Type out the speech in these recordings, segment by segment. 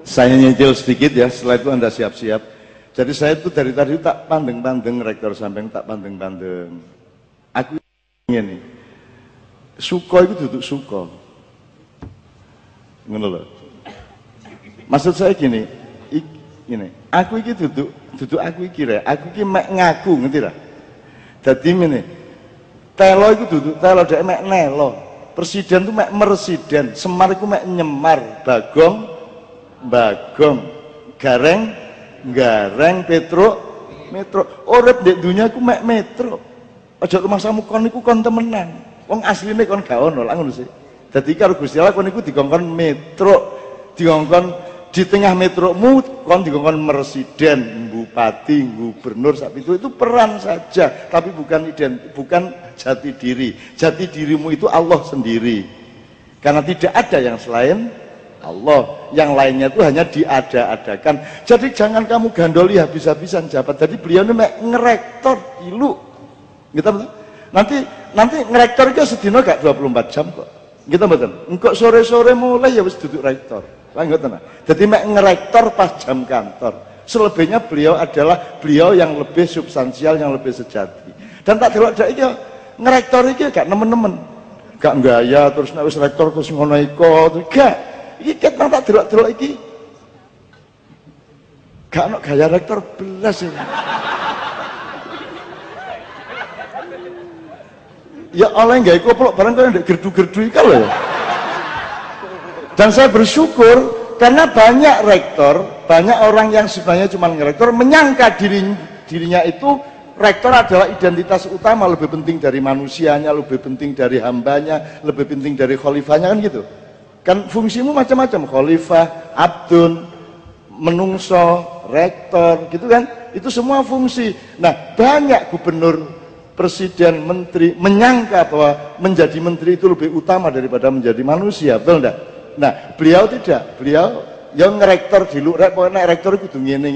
Saya nyicil sedikit ya, setelah itu Anda siap-siap. Jadi saya itu dari tadi tak pandeng-pandeng rektor samping tak pandeng-pandeng. Aku ini suko itu duduk suko. Ngono lho. Maksud saya gini, aku iki duduk aku iki rek, aku iki mek ngaku ngerti ra? Dadi ngene. Telo iku duduk telo dhek mek nelo. Presiden tuh mek meresiden, Semar iku mek nyemar, Bagong, Gareng, Metro. Urip ndek dunya iku mek metro. Aja rumah samu kon iku kon temenan. Wong asline kon gak ono lah ngono sih. Dadi karo Gusti Allah kon iku dikongkon metro, dikongkon di tengah metromu kon dikongkon meresiden, bupati, gubernur itu peran saja, tapi bukan jati diri. Jati dirimu itu Allah sendiri. Karena tidak ada yang selain Allah, yang lainnya itu hanya diada-adakan. Jadi jangan kamu gandoli habis-habisan jabat. Jadi beliau ini ngerektor ilu. Gitu betul? Nanti ngerektor itu sedino gak 24 jam kok. Gitu betul? Engkau sore-sore mulai ya wis duduk rektor. Lanjut tenang. Jadi ngerektor pas jam kantor. Selebihnya beliau adalah beliau yang lebih substansial, yang lebih sejati. Dan tak delok iki ngerektor iki gak nemen-nemen. Gak gaya terus nek wis rektor terus ngono iko, gak. Iki ket nang tak delok-delok iki. Gak ono gaya rektor belas ini. Ya oleh gak iku pelok barang kaya ndek gerdu-gerdu iki lho. Dan saya bersyukur karena banyak rektor, banyak orang yang sebenarnya cuma ngerektor menyangka dirinya itu rektor adalah identitas utama, lebih penting dari manusianya, lebih penting dari hambanya, lebih penting dari khalifahnya kan gitu. Kan fungsimu macam-macam, khalifah, abdun, menungso, rektor, gitu kan? Itu semua fungsi. Nah, banyak gubernur, presiden, menteri menyangka bahwa menjadi menteri itu lebih utama daripada menjadi manusia, betul enggak? Nah, beliau tidak. Beliau yang ngerektor di luar, pokoknya rektor itu ngene,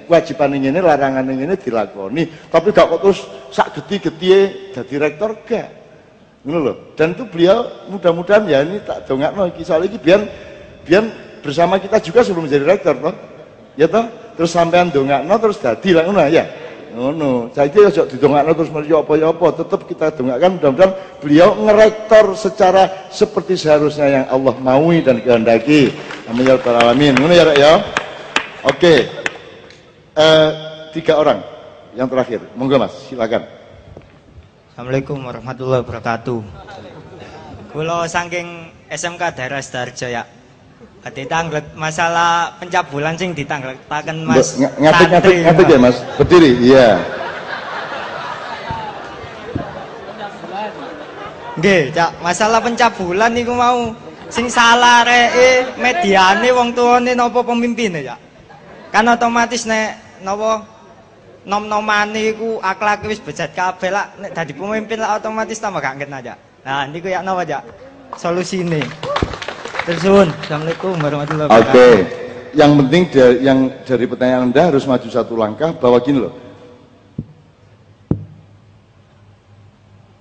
kewajiban ngene, larangan ngene dilakoni. Tapi gak kok terus sak geti-getiye dadi rektor gak. Ngono lho. Dan itu beliau mudah-mudahan ya ini tak dongakno iki soal iki biar bersama kita juga sebelum menjadi rektor toh. Ya toh? Terus sampean dongakno terus dadi lah ngono ya. Ngono. Saiki aja didongakno terus meriyo apa-apa, tetap kita dongakkan mudah-mudahan beliau ngerektor secara seperti seharusnya yang Allah maui dan kehendaki. Amin ya rabbal alamin. Ngono ya, Rek ya. Oke. 3 orang yang terakhir. Monggo Mas, silakan. Assalamualaikum warahmatullahi wabarakatuh. Kula saking SMK daerah Sidoarjo ya. Ditanglet masalah pencabulan sing ditangletaken Mas. Ngatik ya Mas. Berdiri, iya. Nggih, Cak, masalah pencabulan niku mau sing salah reke mediane wong tuane napa pemimpine, Cak. Kan otomatis nek napa nom-nomane iku akhlake wis bejat kabeh lah nek dadi pemimpin lah otomatis tambah gak ngen aja. Nah, niku ya napa, Cak? Solusine. Terus, Assalamualaikum warahmatullahi wabarakatuh. Oke, yang penting dari pertanyaan Anda harus maju satu langkah bahwa gini loh.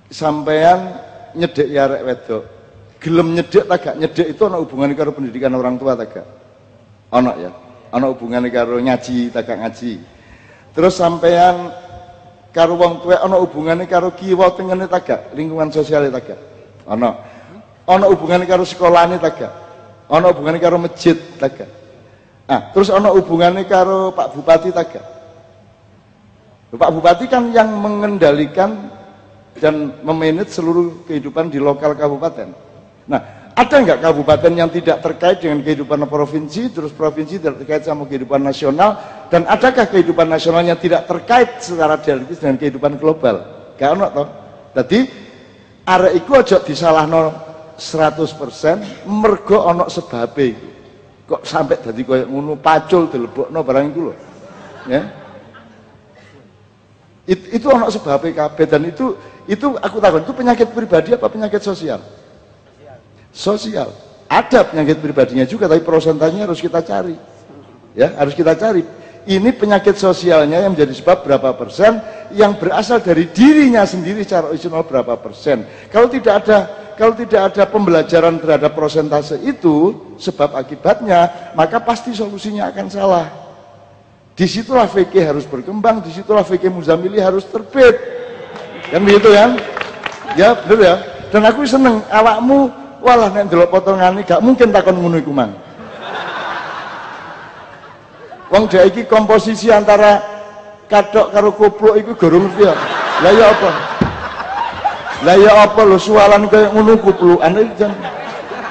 Sampean nyedek ya rek wedok. Gelem nyedek tak gak nyedek itu ana hubungannya karo pendidikan orang tua tak gak? Ana ya. Ana hubungannya karo ngaji tak gak ngaji. Terus sampean karo wong tuwek ana hubungannya karo kiwa tengene tak gak? Lingkungan sosial tak gak? Ana. Ana hubungannya karo sekolahane ta gak? Ana hubungannya karo masjid ta gak? Ah, terus ana hubungannya karo Pak Bupati ta gak? Pak Bupati kan yang mengendalikan dan memanage seluruh kehidupan di lokal kabupaten. Nah, ada nggak kabupaten yang tidak terkait dengan kehidupan provinsi, terus provinsi tidak terkait sama kehidupan nasional, dan adakah kehidupan nasionalnya tidak terkait secara dialektis dengan kehidupan global? Gak ono toh. Jadi arek iku aja disalahno 100% mergo ana sebabe iku. Kok sampai dadi koyo ngono pacul dilebokno barang iku lho. Ya. Itu ana sebabe kabeh dan itu aku takon itu penyakit pribadi apa penyakit sosial? Sosial. Ada penyakit pribadinya juga tapi persentasenya harus kita cari. Ya, harus kita cari. Ini penyakit sosialnya yang menjadi sebab berapa persen yang berasal dari dirinya sendiri secara original berapa persen. Kalau tidak ada ada pembelajaran terhadap prosentase itu sebab akibatnya, maka pasti solusinya akan salah. Disitulah fikih harus berkembang, disitulah fikih Muzamili harus terbit, kan begitu kan? Ya betul ya. Dan aku seneng awakmu, walah nek ndelok potongan ini gak mungkin takon ngono iku mang. Wong dhek iki komposisi antara kadok karo koplok iku gorong ngerti ya. Lah ya apa? Lah ya apa lho sualan kayak ngono koplokan iki jan.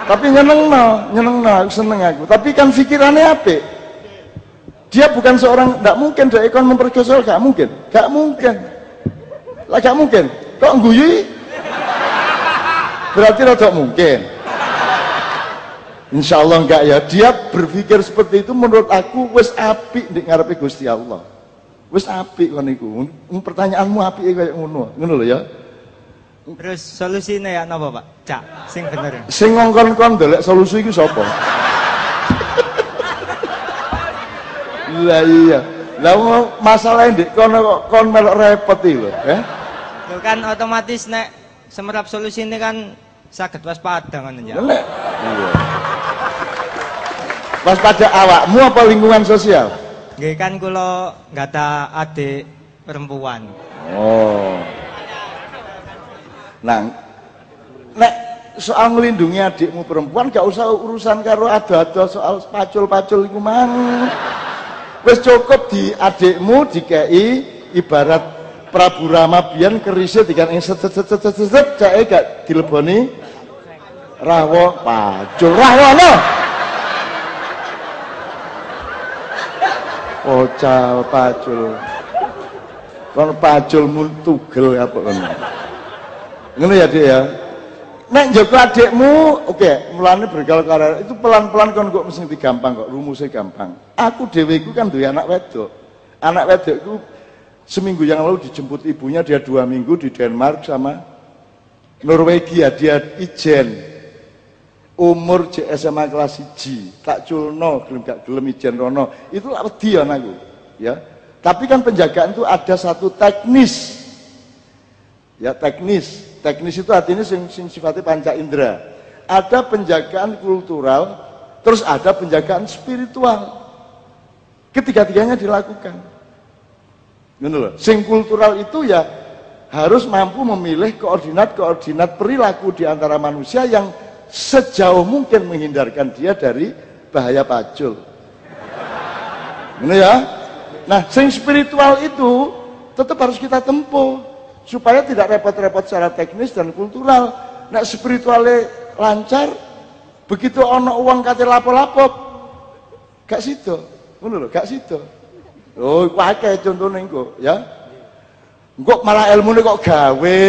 Tapi nyenengno, aku seneng aku. Tapi kan pikirannya apik. Dia bukan seorang, enggak mungkin dhek kon memperkosa, gak mungkin. Lah gak mungkin. Kok ngguyu? Berarti rada mungkin. Insya Allah enggak ya. Dia berpikir seperti itu menurut aku wis apik ndek ngarepe Gusti Allah. Wis apik kon niku. Pertanyaanmu apike kaya ngono. Ngono lho ya. Terus solusinya ya napa, Pak? Cak, sing bener. Sing ngongkon-kon ndelek solusi iku sapa? Lah iya. Lah masalahnya ndek kono kok kon melok repot iki lho, Lho kan otomatis nek semerap solusi ini kan saged waspada ngono ya. Iya. Waspada awakmu apa lingkungan sosial? Nggih kan kula nggata adik perempuan. Oh. Nah, nek soal melindungi adikmu perempuan gak usah urusan karo ado-ado soal pacul-pacul iku mang. Wis cukup di adikmu dikei ibarat Prabu Rama biyen kerise dikan set cake gak dileboni rawa pacul rawono. Ocal pacul. Kon paculmu tugel apa kon. Ngono ya Dik ya. Nek njogo adikmu, oke, mulane bergaul karo itu pelan-pelan kon kok mesti gampang kok, rumusnya gampang. Aku dhewe iku kan duwe anak wedok. Anak wedok iku seminggu yang lalu dijemput ibunya, dia 2 minggu di Denmark sama Norwegia, dia ijen. Umur SMA kelas 1, tak culno, gelem gak gelem ijen rono. Itu lak wedi anakku, ya. Tapi kan penjagaan itu ada satu teknis. Ya, teknis itu artinya sing sifatnya panca indera. Ada penjagaan kultural, terus ada penjagaan spiritual. Ketiga-tiganya dilakukan. Ngono lho. Sing kultural itu ya harus mampu memilih koordinat perilaku di antara manusia yang sejauh mungkin menghindarkan dia dari bahaya pacul. Ngono ya. Nah, sing spiritual itu tetap harus kita tempuh supaya tidak repot-repot secara teknis dan kultural. Nek spiritualnya lancar, begitu ono uang kate lapo-lapo, gak sido, ngono lho, gak sido. Oh, iku akeh contone engko, ya. Engko malah ilmune kok gawe.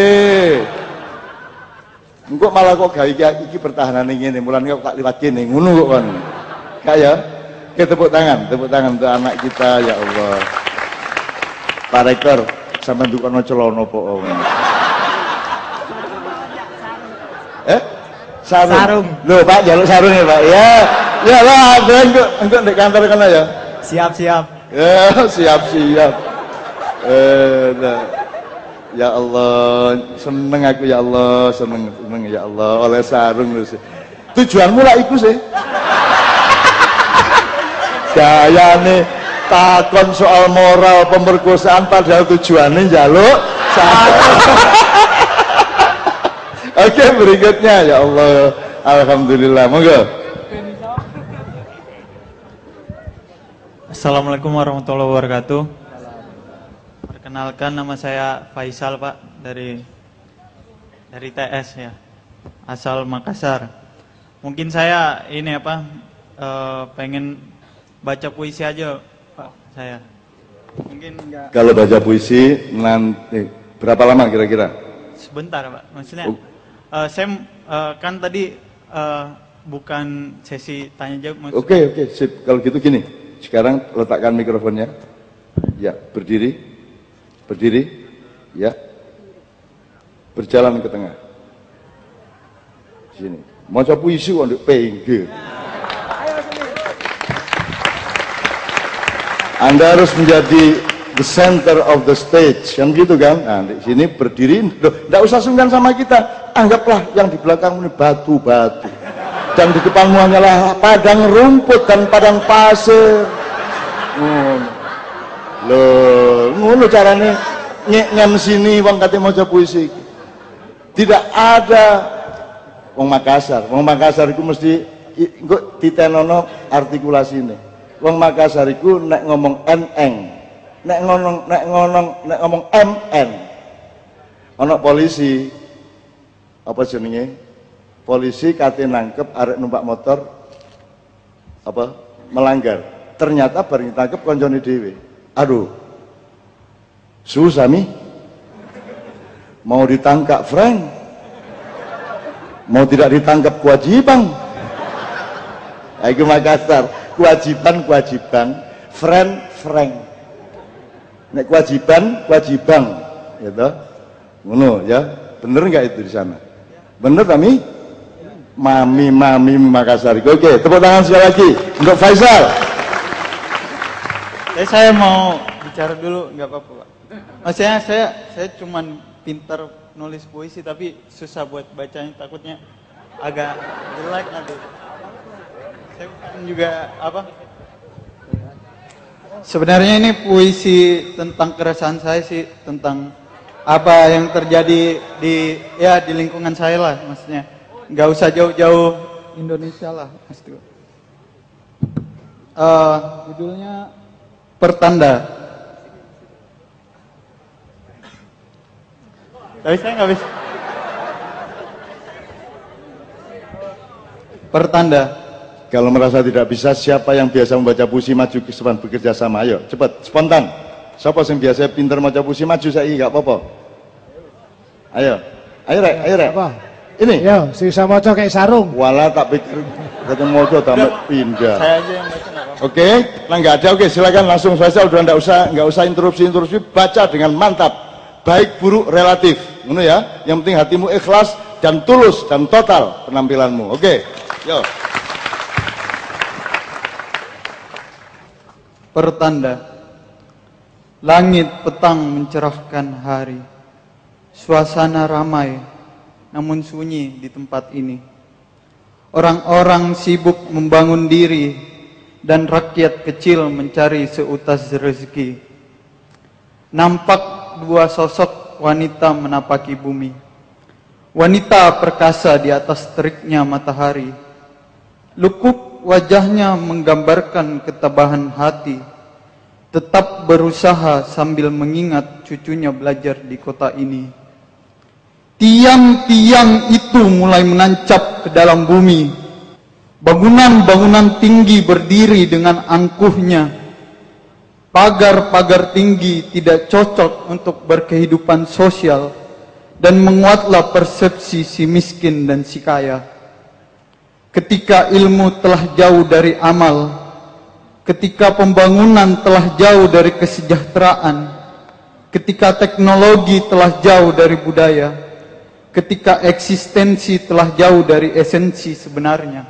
Engko malah kok gawe iki pertahanane ngene, mulane kok tak liwat kene, ngono kok kon. Gak ya? Oke, tepuk tangan untuk anak kita, ya Allah. Pak Rektor, sampai dukono celana po. Sarung. Loh Pak, jaluk sarung ya Pak. Ya lah, engko ndek kantor kana ya. Siap. Ya, siap. Ya Allah, seneng aku ya Allah, seneng ya Allah oleh sarung lho. Tujuanmu lah iku sih. Gayane takon soal moral pemerkosaan padahal tujuannya njaluk sarung. Oke, berikutnya ya Allah. Alhamdulillah. Monggo. Assalamualaikum warahmatullahi wabarakatuh. Perkenalkan, nama saya Faisal Pak, dari TS ya, asal Makassar. Mungkin saya ini pengen baca puisi aja Pak saya. Mungkin enggak. Kalau baca puisi nanti berapa lama kira-kira? Sebentar Pak, maksudnya saya kan tadi bukan sesi tanya jawab. Oke, sip. Kalau gitu gini, sekarang letakkan mikrofonnya. Ya, berdiri, ya. Berjalan ke tengah. Sini. Maca puisi kok ndek pinggir. Anda harus menjadi the center of the stage, kan gitu kan? Nah, di sini berdiri, enggak usah sungkan sama kita. anggaplah yang di belakangmu ini batu-batu, dan di depanmu hanyalah padang rumput dan padang pasir. Ngono carane nyem sini wong kate maca puisi. Tidak ada wong Makassar iku mesti engko ditenono artikulasine. Wong Makassar iku nek ngomong eneng, nek ngomong mn. Ana polisi apa jenenge? Polisi kate nangkep arek numpak motor apa melanggar. Ternyata bareng ditangkep koncone dhewe. Aduh. Susah nih. Mau ditangkap Frank. Mau tidak ditangkap kewajiban. Aku Makassar, kewajiban, Frank. Nek kewajiban, gitu. Ngono ya. Bener nggak itu di sana? Bener kami? Mami Makassar. Oke, tepuk tangan sekali lagi untuk Faisal. Saya mau bicara dulu, nggak apa-apa Pak. Maksudnya saya cuman pintar nulis puisi tapi susah buat bacanya, takutnya agak jelek nanti. Saya bukan juga apa? Sebenarnya ini puisi tentang keresahan saya sih, tentang apa yang terjadi di lingkungan saya lah, maksudnya. Nggak usah jauh-jauh Indonesia lah, maksudnya. Judulnya Pertanda. Tapi saya nggak bisa. Pertanda. Kalau merasa tidak bisa, siapa yang biasa membaca puisi maju ke depan bekerja sama? Ayo, cepat, spontan. Siapa yang biasa pintar membaca puisi maju saya nggak apa-apa. Ayo rek. Apa? Ini. Yo, sisa maca kayak sarung. Wala tak pikir ketemu moco tambah pindah. Saya aja yang baca nggak apa-apa. Oke, nah nggak ada. Oke, silakan langsung Faisal. Udah nggak usah interupsi. Baca dengan mantap. Baik buruk relatif, ngono ya. Yang penting hatimu ikhlas dan tulus dan total penampilanmu. Oke, yo. Pertanda. Langit petang mencerahkan hari. Suasana ramai, namun sunyi di tempat ini. Orang-orang sibuk membangun diri dan rakyat kecil mencari seutas rezeki. Nampak dua sosok wanita menapaki bumi. Wanita perkasa di atas teriknya matahari. Lekuk wajahnya menggambarkan ketabahan hati. Tetap berusaha sambil mengingat cucunya belajar di kota ini. Tiang-tiang itu mulai menancap ke dalam bumi. Bangunan-bangunan tinggi berdiri dengan angkuhnya. Pagar-pagar tinggi tidak cocok untuk berkehidupan sosial, dan menguatlah persepsi si miskin dan si kaya. Ketika ilmu telah jauh dari amal, ketika pembangunan telah jauh dari kesejahteraan, ketika teknologi telah jauh dari budaya, ketika eksistensi telah jauh dari esensi sebenarnya.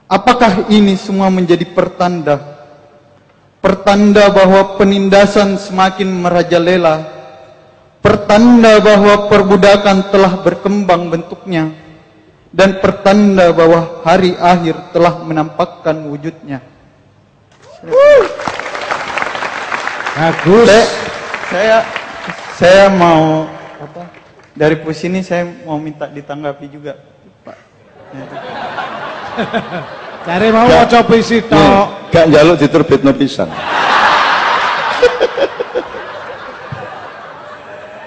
Apakah ini semua menjadi pertanda? Pertanda bahwa penindasan semakin merajalela. Pertanda bahwa perbudakan telah berkembang bentuknya. Dan pertanda bahwa hari akhir telah menampakkan wujudnya. Bagus. Saya mau apa? Dari puisi ini saya mau minta ditanggapi juga, Pak. Cari mau maca puisi tok. Gak njaluk diterbitno pisan.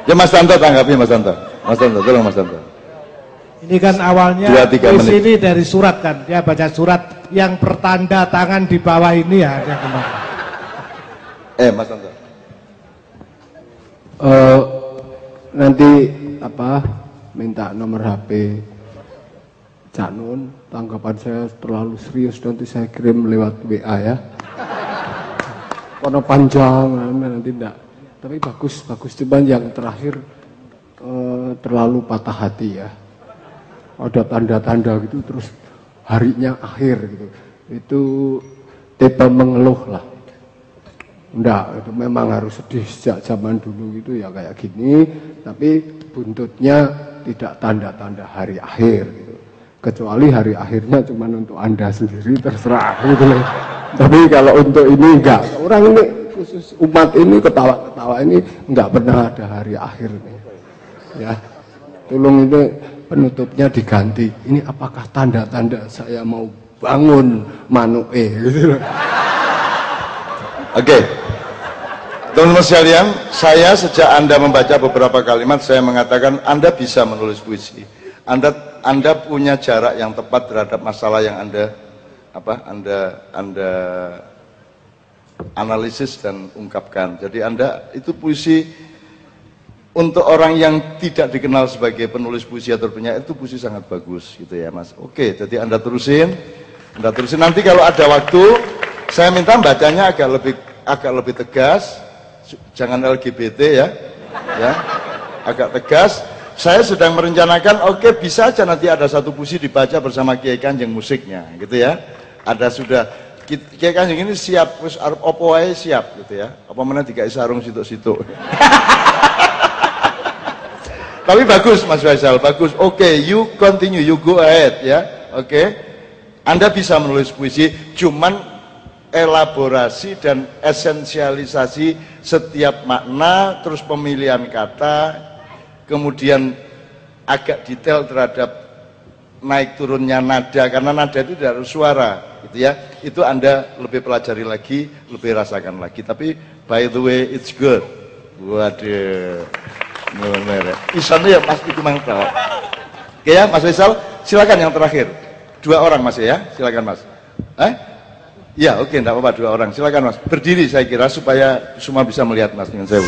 Ya Mas Tanto tanggapi Mas Tanto. Mas Tanto, tolong Mas Tanto. Ini kan awalnya 2-3 puisi menit. ini dari surat kan. Dia baca surat yang pertanda tangan di bawah ini ya. Dia kemarin. Mas Tanto. Nanti minta nomor HP Cak Nun. Tanggapan saya terlalu serius, nanti saya kirim lewat WA ya. Karena panjang nanti enggak. Tapi bagus, cuman yang terakhir terlalu patah hati ya. Ada tanda-tanda gitu terus harinya akhir gitu. Itu tipe mengeluh lah. Enggak, itu memang harus sedih sejak zaman dulu gitu ya kayak gini, tapi buntutnya tidak tanda-tanda hari akhir gitu. Kecuali hari akhirnya cuma untuk Anda sendiri, terserah gitu loh. Tapi kalau untuk ini enggak, orang ini khusus umat ini ketawa-ketawa ini enggak pernah ada hari akhir nih. Ya, tolong ini penutupnya diganti. Ini apakah tanda-tanda saya mau bangun Manuke gitu loh. Oke. Teman-teman sekalian, saya sejak Anda membaca beberapa kalimat, saya mengatakan Anda bisa menulis puisi. Anda punya jarak yang tepat terhadap masalah yang Anda analisis dan ungkapkan. Jadi Anda itu puisi untuk orang yang tidak dikenal sebagai penulis puisi atau penyair, itu puisi sangat bagus gitu ya Mas. Oke, jadi Anda terusin. Nanti kalau ada waktu, saya minta bacanya agak lebih tegas. Jangan LGBT ya, agak tegas. Saya sedang merencanakan, oke, bisa aja nanti ada satu puisi dibaca bersama Kiai Kanjeng musiknya, gitu ya. Ada sudah Kiai Kanjeng ini siap, terus opo wae siap, gitu ya. Apa mana dikai sarung situ-situ. Tapi bagus Mas Faisal, bagus. Oke, you continue, you go ahead ya. Oke, Anda bisa menulis puisi, cuman elaborasi dan esensialisasi setiap makna, terus pemilihan kata, kemudian agak detail terhadap naik turunnya nada, karena nada itu dari suara gitu ya. Itu Anda lebih pelajari lagi, lebih rasakan lagi. Tapi by the way it's good. Waduh, bener. Isannya ya Mas itu mantap. Oke ya Mas Faisal, silakan yang terakhir. 2 orang Mas ya, silakan Mas. Ya oke, enggak apa-apa 2 orang, silakan Mas. Berdiri saya kira supaya semua bisa melihat Mas dengan saya.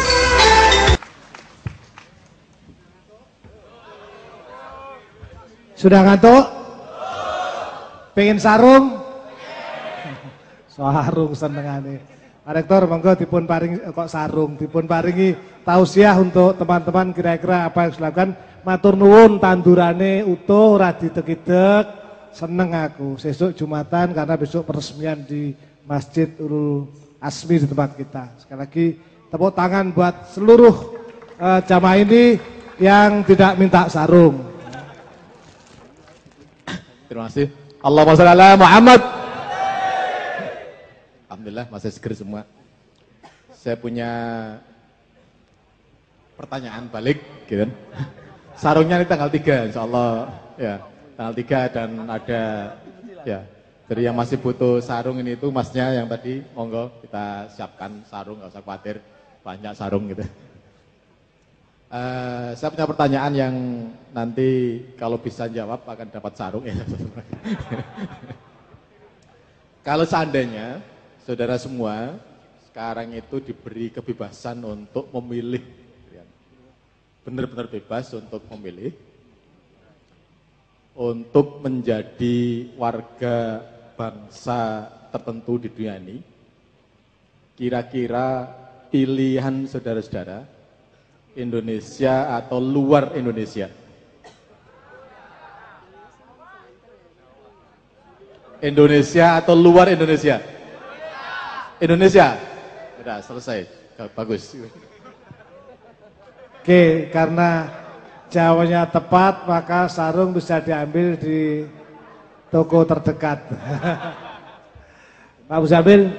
Sudah ngantuk? Pengen sarung? Sarung senengane. Pak Rektor, monggo dipun paring kok sarung, dipun paringi tausiah untuk teman-teman kira-kira apa yang dilakukan. Matur nuwun tandurane utuh ora ditek-idek. Seneng aku, besok Jumatan karena besok peresmian di Masjid Ulul Asmi di tempat kita. Sekali lagi tepuk tangan buat seluruh jamaah ini yang tidak minta sarung. Terima kasih. Allahumma shalli ala Muhammad. Alhamdulillah masih seger semua. Saya punya pertanyaan balik gitu. Sarungnya ini tanggal 3 insyaallah ya. Tanggal 3 dan ada ya. Jadi yang masih butuh sarung ini itu Masnya yang tadi monggo kita siapkan sarung, nggak usah khawatir banyak sarung gitu. Saya punya pertanyaan yang nanti kalau bisa jawab akan dapat sarung ya. Kalau seandainya saudara semua sekarang itu diberi kebebasan untuk memilih, benar-benar bebas untuk memilih, untuk menjadi warga bangsa tertentu di dunia ini, kira-kira pilihan saudara-saudara Indonesia atau luar Indonesia? Indonesia atau luar Indonesia? Indonesia. Sudah selesai. Bagus. Oke, karena jawabannya tepat maka sarung bisa diambil di toko terdekat. Pak Muzammil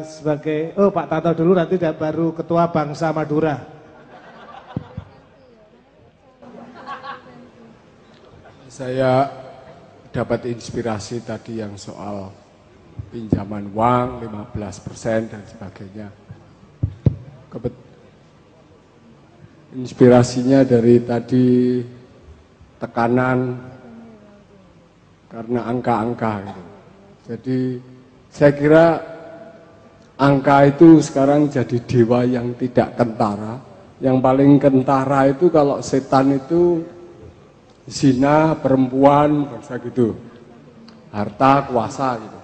sebagai Pak Tanto dulu, nanti baru Ketua Bangsa Madura. Saya dapat inspirasi tadi yang soal pinjaman uang 15% dan sebagainya. Inspirasinya dari tadi tekanan karena angka-angka gitu. Jadi saya kira angka itu sekarang jadi dewa yang tidak kentara. Yang paling kentara itu kalau setan itu zina, perempuan, bangsa gitu. Harta, kuasa gitu.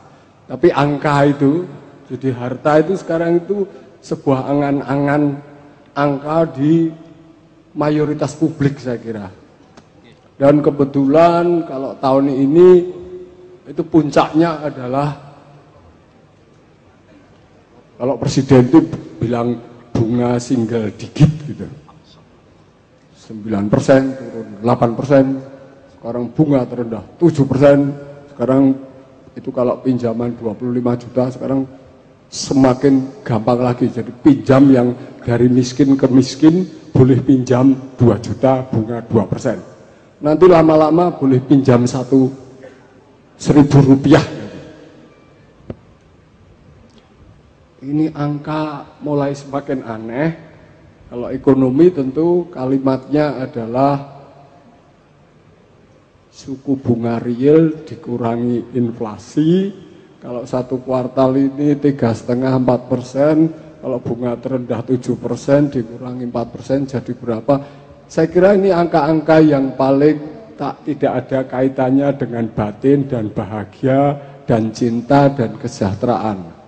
Tapi angka itu, jadi harta itu sekarang itu sebuah angan-angan angka di mayoritas publik saya kira. Dan kebetulan kalau tahun ini itu puncaknya adalah kalau presiden itu bilang bunga single digit gitu. 9%, turun 8%, sekarang bunga terendah 7%, sekarang itu kalau pinjaman 25 juta, sekarang semakin gampang lagi, jadi pinjam yang dari miskin ke miskin boleh pinjam 2 juta, bunga 2%. Nanti lama-lama boleh pinjam 1.000 rupiah. Ini angka mulai semakin aneh. Kalau ekonomi tentu kalimatnya adalah suku bunga real dikurangi inflasi. Kalau satu kuartal ini 3,5-4%, kalau bunga terendah 7% dikurangi 4% jadi berapa? Saya kira ini angka-angka yang paling tidak ada kaitannya dengan batin dan bahagia dan cinta dan kesejahteraan.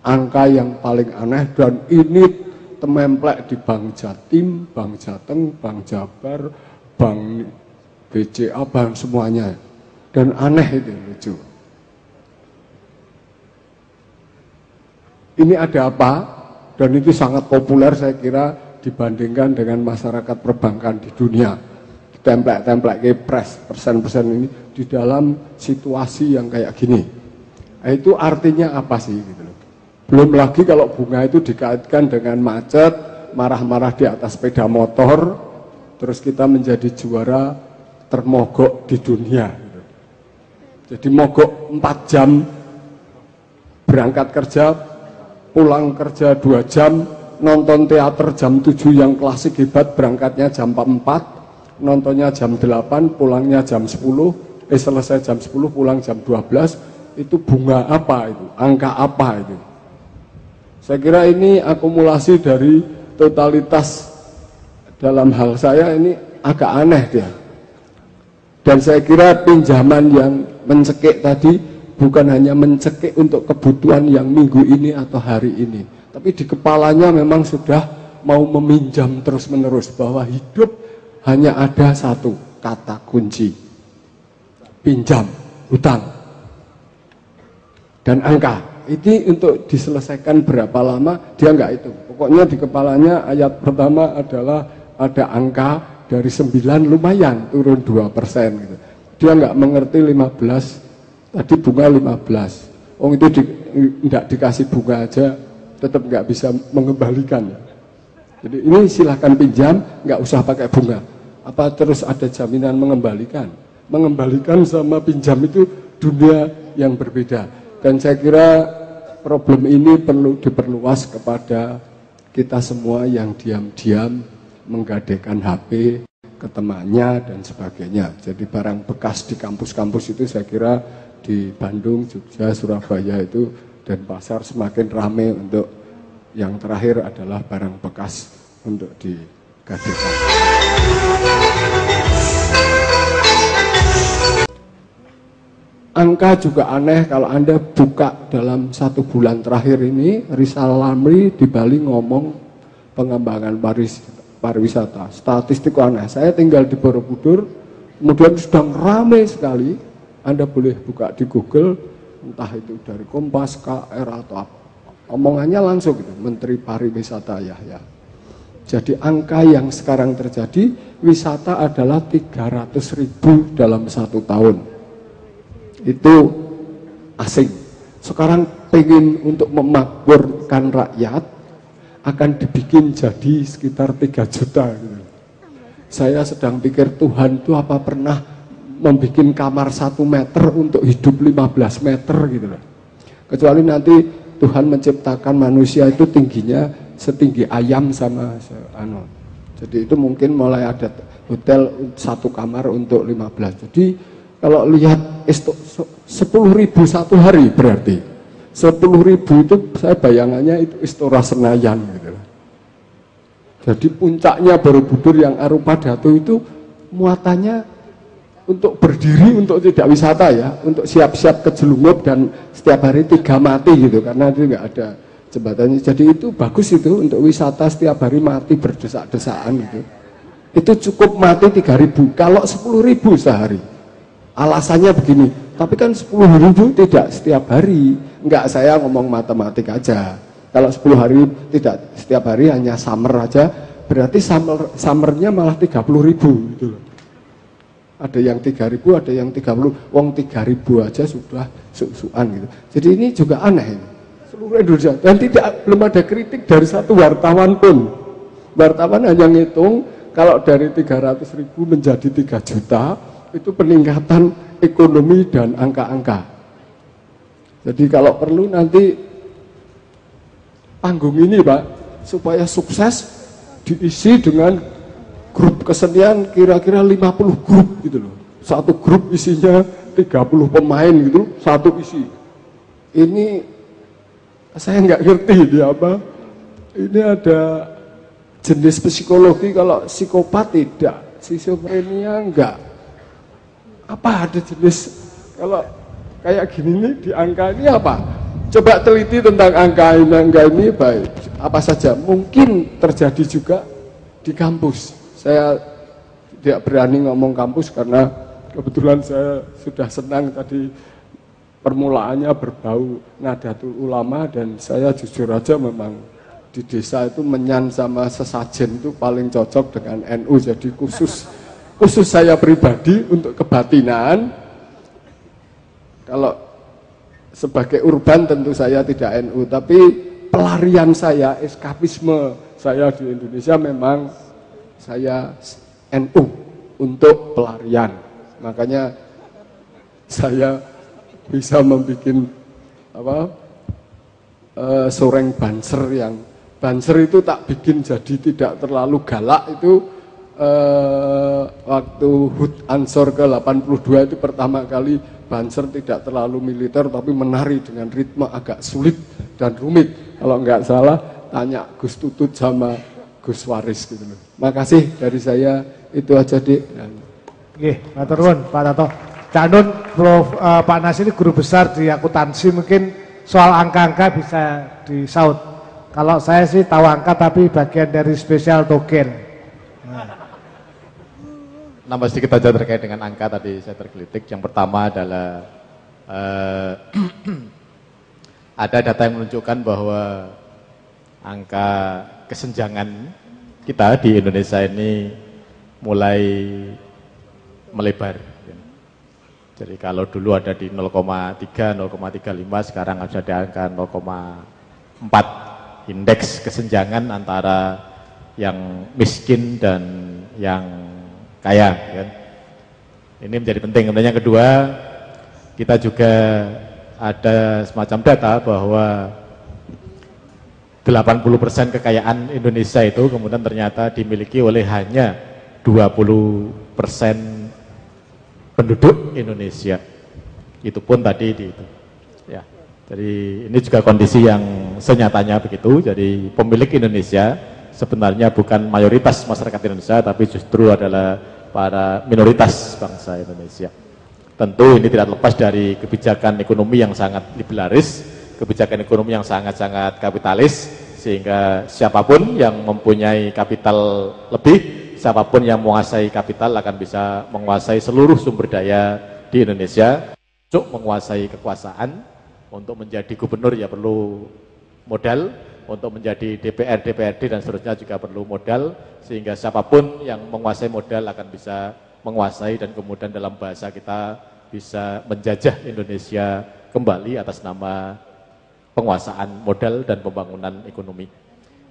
Angka yang paling aneh, dan ini tememplek di Bank Jatim, Bank Jateng, Bank Jabar, Bank BCA, Bank semuanya. Dan aneh itu, lucu. Ini ada apa? Dan itu sangat populer saya kira dibandingkan dengan masyarakat perbankan di dunia. Templek-templek kepres, persen-persen ini di dalam situasi yang kayak gini. Nah, itu artinya apa sih? Gitu loh. Belum lagi kalau bunga itu dikaitkan dengan macet, marah-marah di atas sepeda motor, terus kita menjadi juara termogok di dunia. Gitu. Jadi mogok 4 jam, berangkat kerja, pulang kerja 2 jam, nonton teater jam 7 yang klasik hebat, berangkatnya jam 4, nontonnya jam 8, pulangnya jam 10, selesai jam 10, pulang jam 12, itu bunga apa itu? Angka apa itu? Saya kira ini akumulasi dari totalitas dalam hal saya ini agak aneh dia. Dan saya kira pinjaman yang mencekik tadi bukan hanya mencekik untuk kebutuhan yang minggu ini atau hari ini, tapi di kepalanya memang sudah mau meminjam terus-menerus, bahwa hidup hanya ada satu kata kunci, pinjam, hutang, dan angka. Ini untuk diselesaikan berapa lama, dia nggak itu. Pokoknya di kepalanya ayat pertama adalah ada angka dari 9 lumayan, turun 2%. Gitu. Dia nggak mengerti 15, tadi bunga 15. Itu nggak dikasih bunga aja, tetap nggak bisa mengembalikan. Jadi ini silahkan pinjam, nggak usah pakai bunga. Apa terus ada jaminan mengembalikan? Mengembalikan sama pinjam itu dunia yang berbeda. Dan saya kira problem ini perlu diperluas kepada kita semua yang diam-diam menggadaikan HP ke temannya dan sebagainya. Jadi barang bekas di kampus-kampus itu saya kira di Bandung, Jogja, Surabaya itu dan pasar semakin ramai untuk yang terakhir adalah barang bekas untuk digadaikan. Angka juga aneh kalau Anda buka dalam 1 bulan terakhir ini, Rizal Ramli di Bali ngomong pengembangan pariwisata. Statistik aneh. Saya tinggal di Borobudur, kemudian sedang ramai sekali. Anda boleh buka di Google, entah itu dari Kompas, KR atau apa. Omongannya langsung gitu, Menteri Pariwisata Yahya. Jadi angka yang sekarang terjadi, wisata adalah 300.000 dalam 1 tahun. Itu asing. Sekarang pengen untuk memakmurkan rakyat, akan dibikin jadi sekitar 3 juta gitu. Saya sedang pikir Tuhan itu apa pernah membuat kamar 1 meter untuk hidup 15 meter gitu loh. Kecuali nanti Tuhan menciptakan manusia itu tingginya setinggi ayam sama jadi itu mungkin mulai ada hotel 1 kamar untuk 15. Jadi kalau lihat 10.000 1 hari berarti 10.000 itu saya bayangannya itu Istora Senayan gitu. Jadi puncaknya Borobudur yang Arupa Datu itu muatannya untuk berdiri, untuk tidak wisata ya, untuk siap-siap ke Jelungup dan setiap hari 3 mati gitu karena itu nggak ada jembatannya. Jadi itu bagus itu untuk wisata setiap hari mati berdesak-desakan gitu. Itu cukup mati 3.000 kalau 10.000 sehari. Alasannya begini, tapi kan 10.000 tidak setiap hari. Enggak, saya ngomong matematik aja. Kalau 10 hari tidak setiap hari, hanya summer aja, berarti summernya malah 30.000 gitu loh. Ada yang 3.000, ada yang 30, wong 3.000 aja sudah suan gitu. Jadi ini juga aneh ini. Seluruh Indonesia, dan belum ada kritik dari satu wartawan pun. Wartawan hanya ngitung kalau dari 300.000 menjadi 3 juta itu peningkatan ekonomi dan angka-angka. Jadi kalau perlu nanti panggung ini Pak, supaya sukses diisi dengan grup kesenian kira-kira 50 grup gitu loh. Satu grup isinya 30 pemain gitu, satu isi. Ini saya nggak ngerti ini apa. Ini ada jenis psikologi, kalau psikopat tidak, skizofrenia enggak. Apa ada jenis kalau kayak gini nih di angka ini apa? Coba teliti tentang angka ini baik. Apa saja mungkin terjadi juga di kampus. Saya tidak berani ngomong kampus karena kebetulan saya sudah senang tadi permulaannya berbau Nahdlatul Ulama, dan saya jujur aja memang di desa itu menyan sama sesajen itu paling cocok dengan NU. Jadi khusus saya pribadi untuk kebatinan, kalau sebagai urban tentu saya tidak NU, tapi pelarian saya, eskapisme saya di Indonesia memang saya NU untuk pelarian. Makanya saya bisa membuat soreng banser, yang banser itu tak bikin jadi tidak terlalu galak. Itu waktu HUT Ansor ke 82 itu pertama kali banser tidak terlalu militer tapi menari dengan ritme agak sulit dan rumit. Kalau nggak salah tanya Gus Tutut sama Gus Waris gitu loh. Makasih dari saya, itu aja Dik. Oke, matur nuwun Pak Tato. Cak Nun, Prof Pak Nas ini guru besar di akuntansi, mungkin soal angka-angka bisa disaut. Kalau saya sih tahu angka tapi bagian dari spesial token. Nambah sedikit aja terkait dengan angka tadi saya tergelitik. Yang pertama adalah ada data yang menunjukkan bahwa angka kesenjangan kita di Indonesia ini mulai melebar. Jadi kalau dulu ada di 0,3, 0,35, sekarang ada di angka 0,4. Indeks kesenjangan antara yang miskin dan yang kaya. Kan? Ini menjadi penting. Kemudian yang kedua, kita juga ada semacam data bahwa 80% kekayaan Indonesia itu kemudian ternyata dimiliki oleh hanya 20% penduduk Indonesia. Itu pun tadi itu. Ya. Jadi ini juga kondisi yang senyatanya begitu. Jadi pemilik Indonesia sebenarnya bukan mayoritas masyarakat Indonesia, tapi justru adalah para minoritas bangsa Indonesia. Tentu ini tidak lepas dari kebijakan ekonomi yang sangat liberalis, kebijakan ekonomi yang sangat-sangat kapitalis, sehingga siapapun yang mempunyai kapital lebih, siapapun yang menguasai kapital akan bisa menguasai seluruh sumber daya di Indonesia. Untuk menguasai kekuasaan, untuk menjadi gubernur ya perlu modal, untuk menjadi DPR, DPRD dan seterusnya juga perlu modal, sehingga siapapun yang menguasai modal akan bisa menguasai, dan kemudian dalam bahasa kita bisa menjajah Indonesia kembali atas nama penguasaan modal dan pembangunan ekonomi.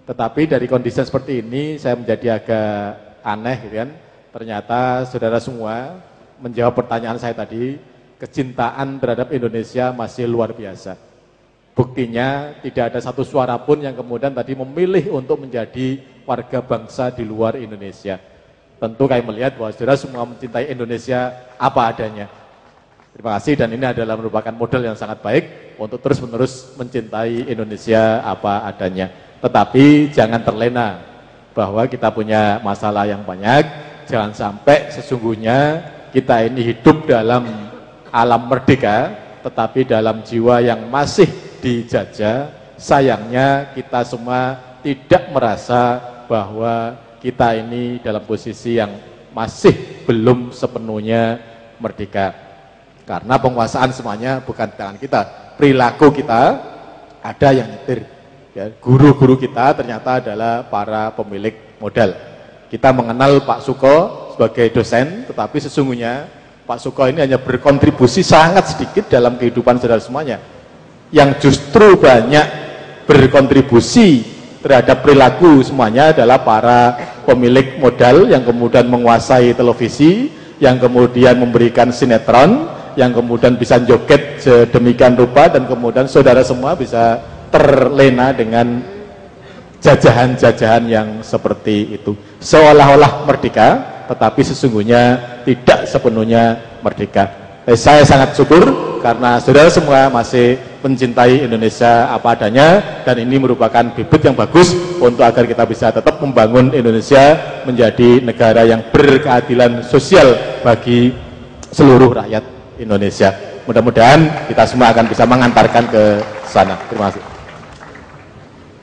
Tetapi dari kondisi seperti ini saya menjadi agak aneh gitu kan. Ternyata saudara semua menjawab pertanyaan saya tadi, kecintaan terhadap Indonesia masih luar biasa. Buktinya tidak ada satu suara pun yang kemudian tadi memilih untuk menjadi warga bangsa di luar Indonesia. Tentu kami melihat bahwa saudara semua mencintai Indonesia apa adanya. Terima kasih, dan ini adalah merupakan modal yang sangat baik untuk terus-menerus mencintai Indonesia apa adanya. Tetapi jangan terlena bahwa kita punya masalah yang banyak. Jangan sampai sesungguhnya kita ini hidup dalam alam merdeka, tetapi dalam jiwa yang masih dijajah. Sayangnya kita semua tidak merasa bahwa kita ini dalam posisi yang masih belum sepenuhnya merdeka. Karena penguasaan semuanya bukan di tangan kita. Perilaku kita ada yang nyetir. Ya, guru-guru kita ternyata adalah para pemilik modal. Kita mengenal Pak Suko sebagai dosen, tetapi sesungguhnya Pak Suko ini hanya berkontribusi sangat sedikit dalam kehidupan saudara semuanya. Yang justru banyak berkontribusi terhadap perilaku semuanya adalah para pemilik modal yang kemudian menguasai televisi, yang kemudian memberikan sinetron, yang kemudian bisa joget sedemikian rupa, dan kemudian saudara semua bisa terlena dengan jajahan-jajahan yang seperti itu. Seolah-olah merdeka, tetapi sesungguhnya tidak sepenuhnya merdeka. Saya sangat syukur karena saudara semua masih mencintai Indonesia apa adanya, dan ini merupakan bibit yang bagus untuk agar kita bisa tetap membangun Indonesia menjadi negara yang berkeadilan sosial bagi seluruh rakyat Indonesia. Mudah-mudahan kita semua akan bisa mengantarkan ke sana. Terima kasih.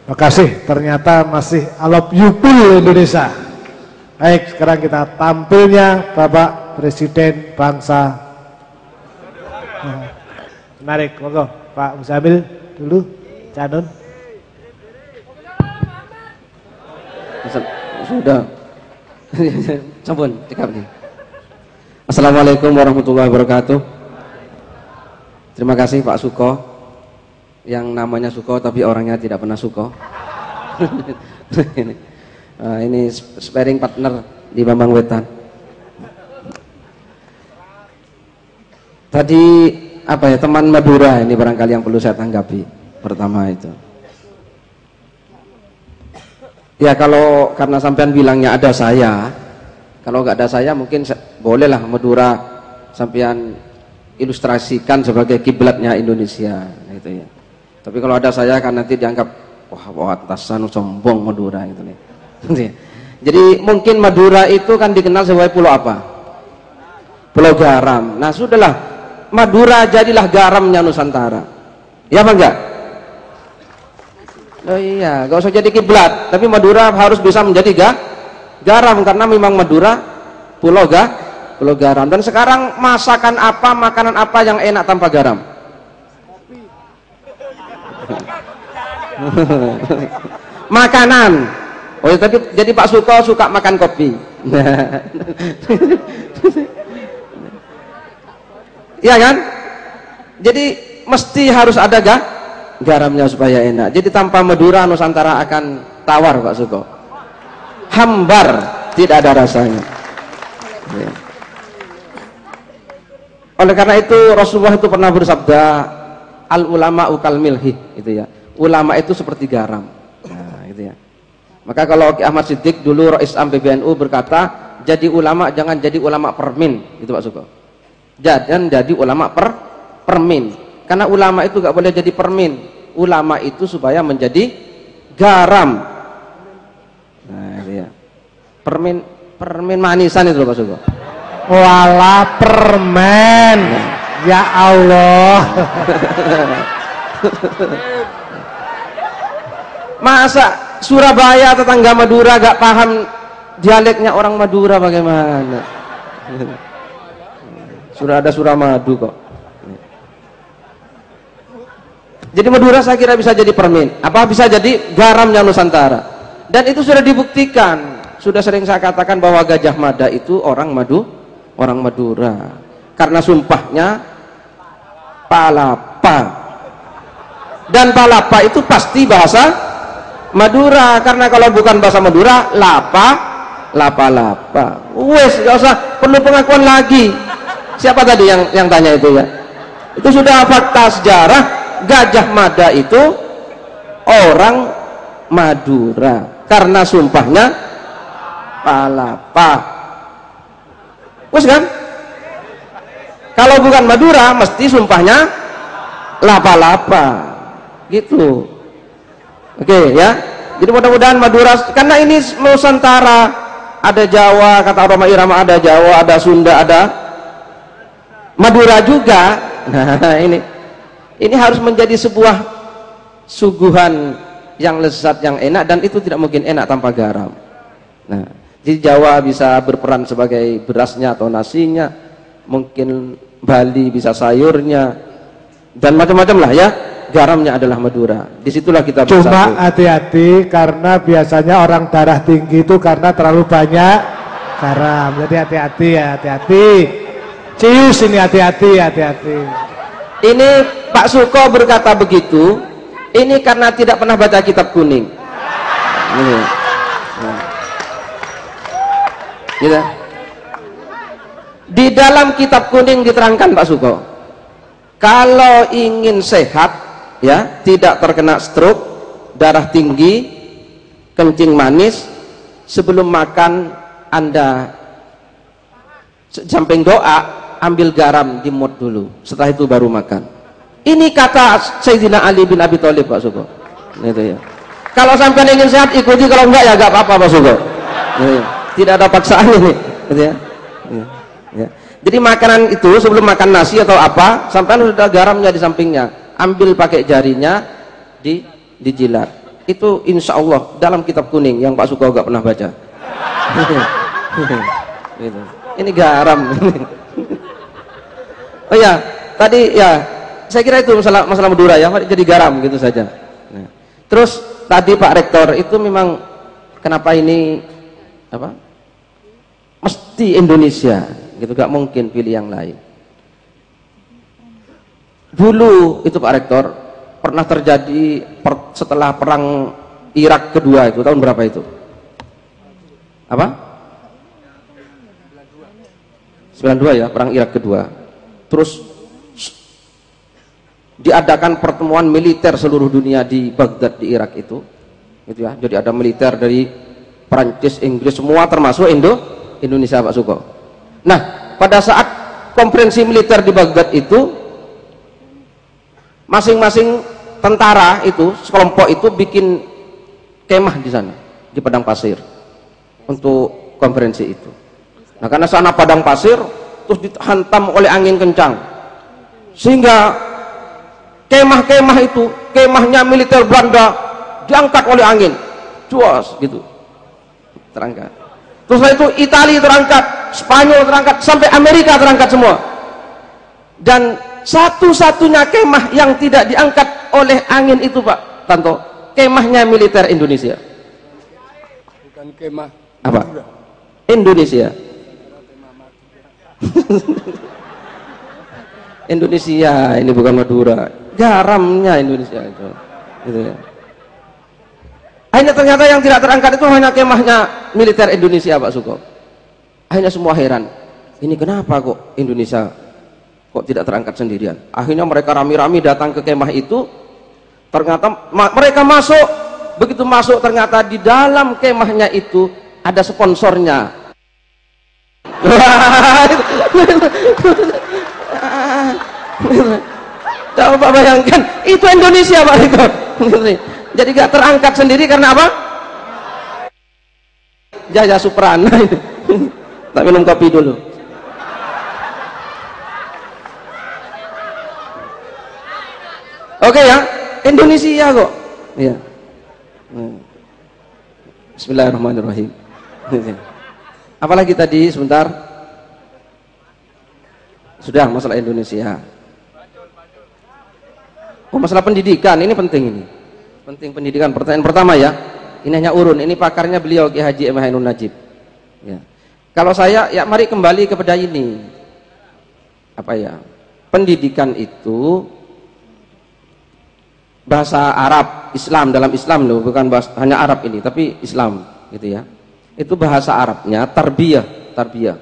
Terima kasih, ternyata masih alop-yupul Indonesia. Baik, sekarang kita tampilnya Bapak Presiden Bangsa. Menarik, monggo Pak Muzamil dulu, Canun. Sudah. Sampun, cekap nih. Assalamualaikum warahmatullahi wabarakatuh. Terima kasih Pak Suko, yang namanya Suko tapi orangnya tidak pernah Suko. Ini sparring partner di Bambang Wetan. Tadi apa ya, teman Madura ini barangkali yang perlu saya tanggapi. Pertama itu, ya kalau karena sampean bilangnya ada saya, kalau nggak ada saya mungkin bolehlah Madura sampean ilustrasikan sebagai kiblatnya Indonesia gitu ya. Tapi kalau ada saya kan nanti dianggap wah atasan sombong Madura gitu nih. Jadi mungkin Madura itu kan dikenal sebagai pulau apa? Pulau garam. Nah sudahlah, Madura jadilah garamnya Nusantara. Ya apa enggak? Oh iya, gak usah jadi kiblat, tapi Madura harus bisa menjadi garam karena memang Madura pulau garam. Dan sekarang masakan apa, makanan apa yang enak tanpa garam? Makanan. Oh ya, tapi jadi Pak Suko suka makan kopi. Iya kan? Jadi mesti harus ada garamnya supaya enak. Jadi tanpa Madura Nusantara akan tawar Pak Suko. Hambar, tidak ada rasanya. Ya. Oleh karena itu Rasulullah itu pernah bersabda, al ulama ukal milhi, itu ya. Ulama itu seperti garam. Nah, gitu ya. Maka kalau Ki Ahmad Siddiq dulu Rais Am PBNU berkata, jadi ulama jangan jadi ulama permin, itu Pak Suko. Jangan jadi ulama permin. Karena ulama itu gak boleh jadi permin. Ulama itu supaya menjadi garam. Nah, itu ya. Permin manisan itu Pak Suko. Wala permen. Ya Allah. Masa Surabaya tetangga Madura gak paham dialeknya orang Madura bagaimana? Sudah ada Suramadu kok. Jadi Madura saya kira bisa jadi permin. Apa bisa jadi garamnya Nusantara. Dan itu sudah dibuktikan. Sudah sering saya katakan bahwa Gajah Mada itu orang Madura. Karena sumpahnya palapa. Dan palapa itu pasti bahasa Madura, karena kalau bukan bahasa Madura lapa. Wes, gak usah perlu pengakuan lagi. Siapa tadi yang tanya itu ya? Itu sudah fakta sejarah. Gajah Mada itu orang Madura karena sumpahnya palapa. Wes kan? Kalau bukan Madura mesti sumpahnya lapa. Gitu. Oke ya, jadi mudah-mudahan Madura, karena ini Nusantara, ada Jawa, kata Roma Irama, ada Jawa, ada Sunda, ada Madura juga. Nah ini harus menjadi sebuah suguhan yang lezat, yang enak, dan itu tidak mungkin enak tanpa garam. Nah, jadi Jawa bisa berperan sebagai berasnya atau nasinya, mungkin Bali bisa sayurnya, dan macam-macam lah ya. garamnya adalah Madura. Disitulah kita bersatu. Cuma hati-hati karena biasanya orang darah tinggi itu karena terlalu banyak garam. Jadi hati-hati ya, hati-hati. Cius ini hati-hati, hati-hati. Ini Pak Suko berkata begitu, ini karena tidak pernah baca kitab kuning. Ini. Gitu. Di dalam kitab kuning diterangkan Pak Suko, kalau ingin sehat, ya, tidak terkena stroke, darah tinggi, kencing manis, sebelum makan Anda samping doa ambil garam dimut dulu, setelah itu baru makan. Ini kata Sayyidina Ali bin Abi Thalib, Pak Suko. Gitu ya. Kalau sampai ingin sehat ikuti, kalau enggak ya enggak apa-apa Pak Suko. Gitu ya. Tidak ada paksaan ini, gitu ya. Ya. Jadi makanan itu sebelum makan nasi atau apa, sampai sudah garamnya di sampingnya, ambil pakai jarinya, dijilat. Itu insya Allah dalam kitab kuning yang Pak Suko gak pernah baca. Gitu. Ini garam. Oh ya, tadi ya, saya kira itu masalah Madura ya, jadi garam gitu saja. Nah, terus tadi Pak Rektor itu memang kenapa ini apa? Mesti Indonesia, gitu, gak mungkin pilih yang lain. Dulu itu Pak Rektor pernah terjadi setelah perang Irak kedua itu tahun berapa itu? Apa? 92 ya, perang Irak kedua. Terus diadakan pertemuan militer seluruh dunia di Baghdad di Irak itu, gitu ya. Jadi ada militer dari Perancis, Inggris, semua termasuk Indonesia Pak Suko. Nah, pada saat konferensi militer di Baghdad itu, masing-masing tentara itu, sekelompok itu bikin kemah di sana, di padang pasir untuk konferensi itu. Nah, karena sana padang pasir, terus dihantam oleh angin kencang, sehingga kemah-kemah itu, kemahnya militer Belanda diangkat oleh angin, cuas gitu, terangkat. Terus setelah itu Italia terangkat, Spanyol terangkat, sampai Amerika terangkat semua. Dan satu-satunya kemah yang tidak diangkat oleh angin itu Pak Tanto, kemahnya militer Indonesia. Bukan kemah apa? Indonesia. Indonesia ini bukan Madura, garamnya Indonesia itu, gitu ya. Hanya ternyata yang tidak terangkat itu hanya kemahnya militer Indonesia Pak Suko. Hanya semua heran, ini kenapa kok Indonesia kok tidak terangkat sendirian. Akhirnya mereka rami-rami datang ke kemah itu, ternyata mereka masuk, begitu masuk ternyata di dalam kemahnya itu ada sponsornya. Coba bayangkan, itu Indonesia Pak Rektor. Jadi gak terangkat sendiri karena apa? Jaya Suprana. Tak minum kopi dulu. Oke ya, Indonesia kok. Ya. Bismillahirrahmanirrahim. Apalagi tadi sebentar. Sudah masalah Indonesia. Oh, masalah pendidikan ini penting ini. Penting pendidikan. Pertanyaan pertama ya. Ini hanya urun. Ini pakarnya beliau Ki Haji M. Ainun Najib. Ya. Kalau saya ya mari kembali kepada ini. Apa ya? Pendidikan itu bahasa Arab, Islam, dalam Islam loh, bukan bahasa, hanya Arab ini, tapi Islam gitu ya. Itu bahasa Arabnya tarbiyah, tarbiyah.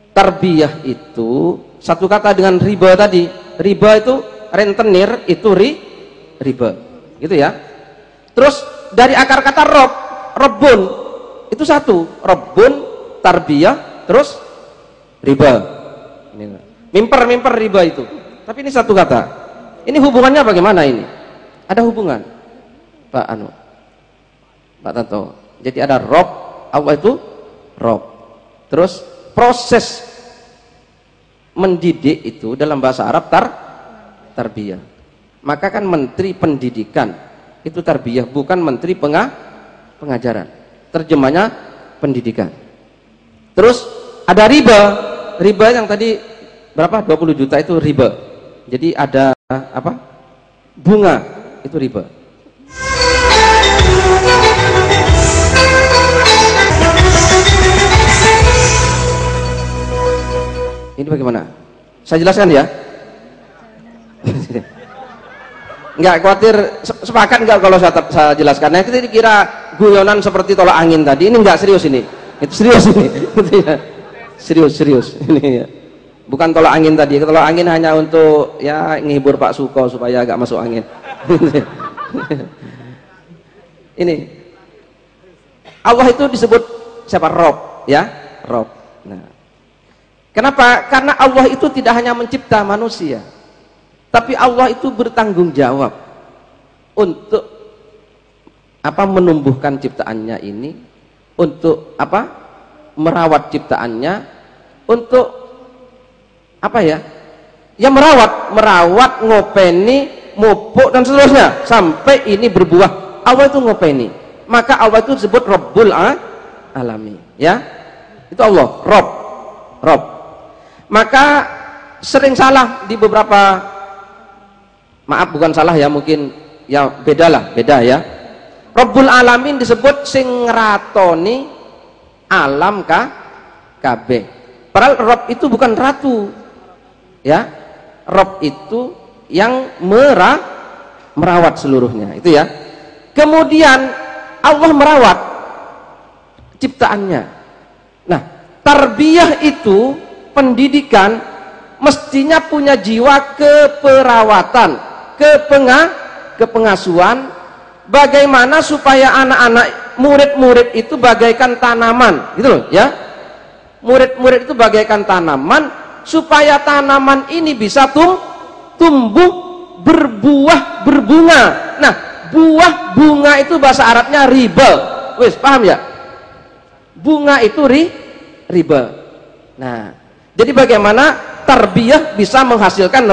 Tarbiyah itu satu kata dengan riba tadi. Riba itu rentenir, itu riba. Gitu ya. Terus dari akar kata robbun itu satu, robbun, tarbiyah, terus riba. Mimper riba itu. Tapi ini satu kata. Ini hubungannya bagaimana ini? Ada hubungan, Pak Pak Tanto. Jadi ada rob, Allah itu rob. Terus proses mendidik itu dalam bahasa Arab tarbiyah. Maka kan menteri pendidikan itu tarbiyah, bukan menteri pengajaran. Terjemahnya pendidikan. Terus ada riba. Riba yang tadi berapa? 20 juta itu riba. Jadi ada apa? bunga itu riba. Ini bagaimana? Saya jelaskan ya. Enggak khawatir, sepakat enggak kalau saya jelaskan? Nah, kita dikira guyonan seperti tolak angin tadi. Ini enggak serius ini. Itu serius ini. Serius ini ya. Bukan tolak angin tadi. Tolak angin hanya untuk ya menghibur Pak Suko supaya agak masuk angin. Ini Allah itu disebut siapa? Rob, ya, Rob. Nah, kenapa? Karena Allah itu tidak hanya mencipta manusia, tapi Allah itu bertanggung jawab untuk apa? Menumbuhkan ciptaannya ini, untuk apa? Merawat ciptaannya, untuk apa ya? Ya merawat, ngopeni, mupuk dan seterusnya sampai ini berbuah. Allah itu ngopeni. Maka Allah itu disebut Rabbul Alamin, ya. Itu Allah, Rob. Maka sering salah di beberapa, maaf bukan salah ya, mungkin ya beda ya. Rabbul Alamin disebut sing ngeratoni alam kabeh. Padahal Rob itu bukan ratu, ya. Rob itu yang merawat seluruhnya, itu ya. Kemudian Allah merawat ciptaannya. Nah, tarbiyah itu pendidikan mestinya punya jiwa keperawatan, kepengasuhan, bagaimana supaya anak-anak murid-murid itu bagaikan tanaman, gitu loh ya. Murid-murid itu bagaikan tanaman supaya tanaman ini bisa tumbuh, berbuah, berbunga. Nah, buah bunga itu bahasa Arabnya riba. Wis paham ya? Bunga itu riba. Nah, jadi bagaimana tarbiyah bisa menghasilkan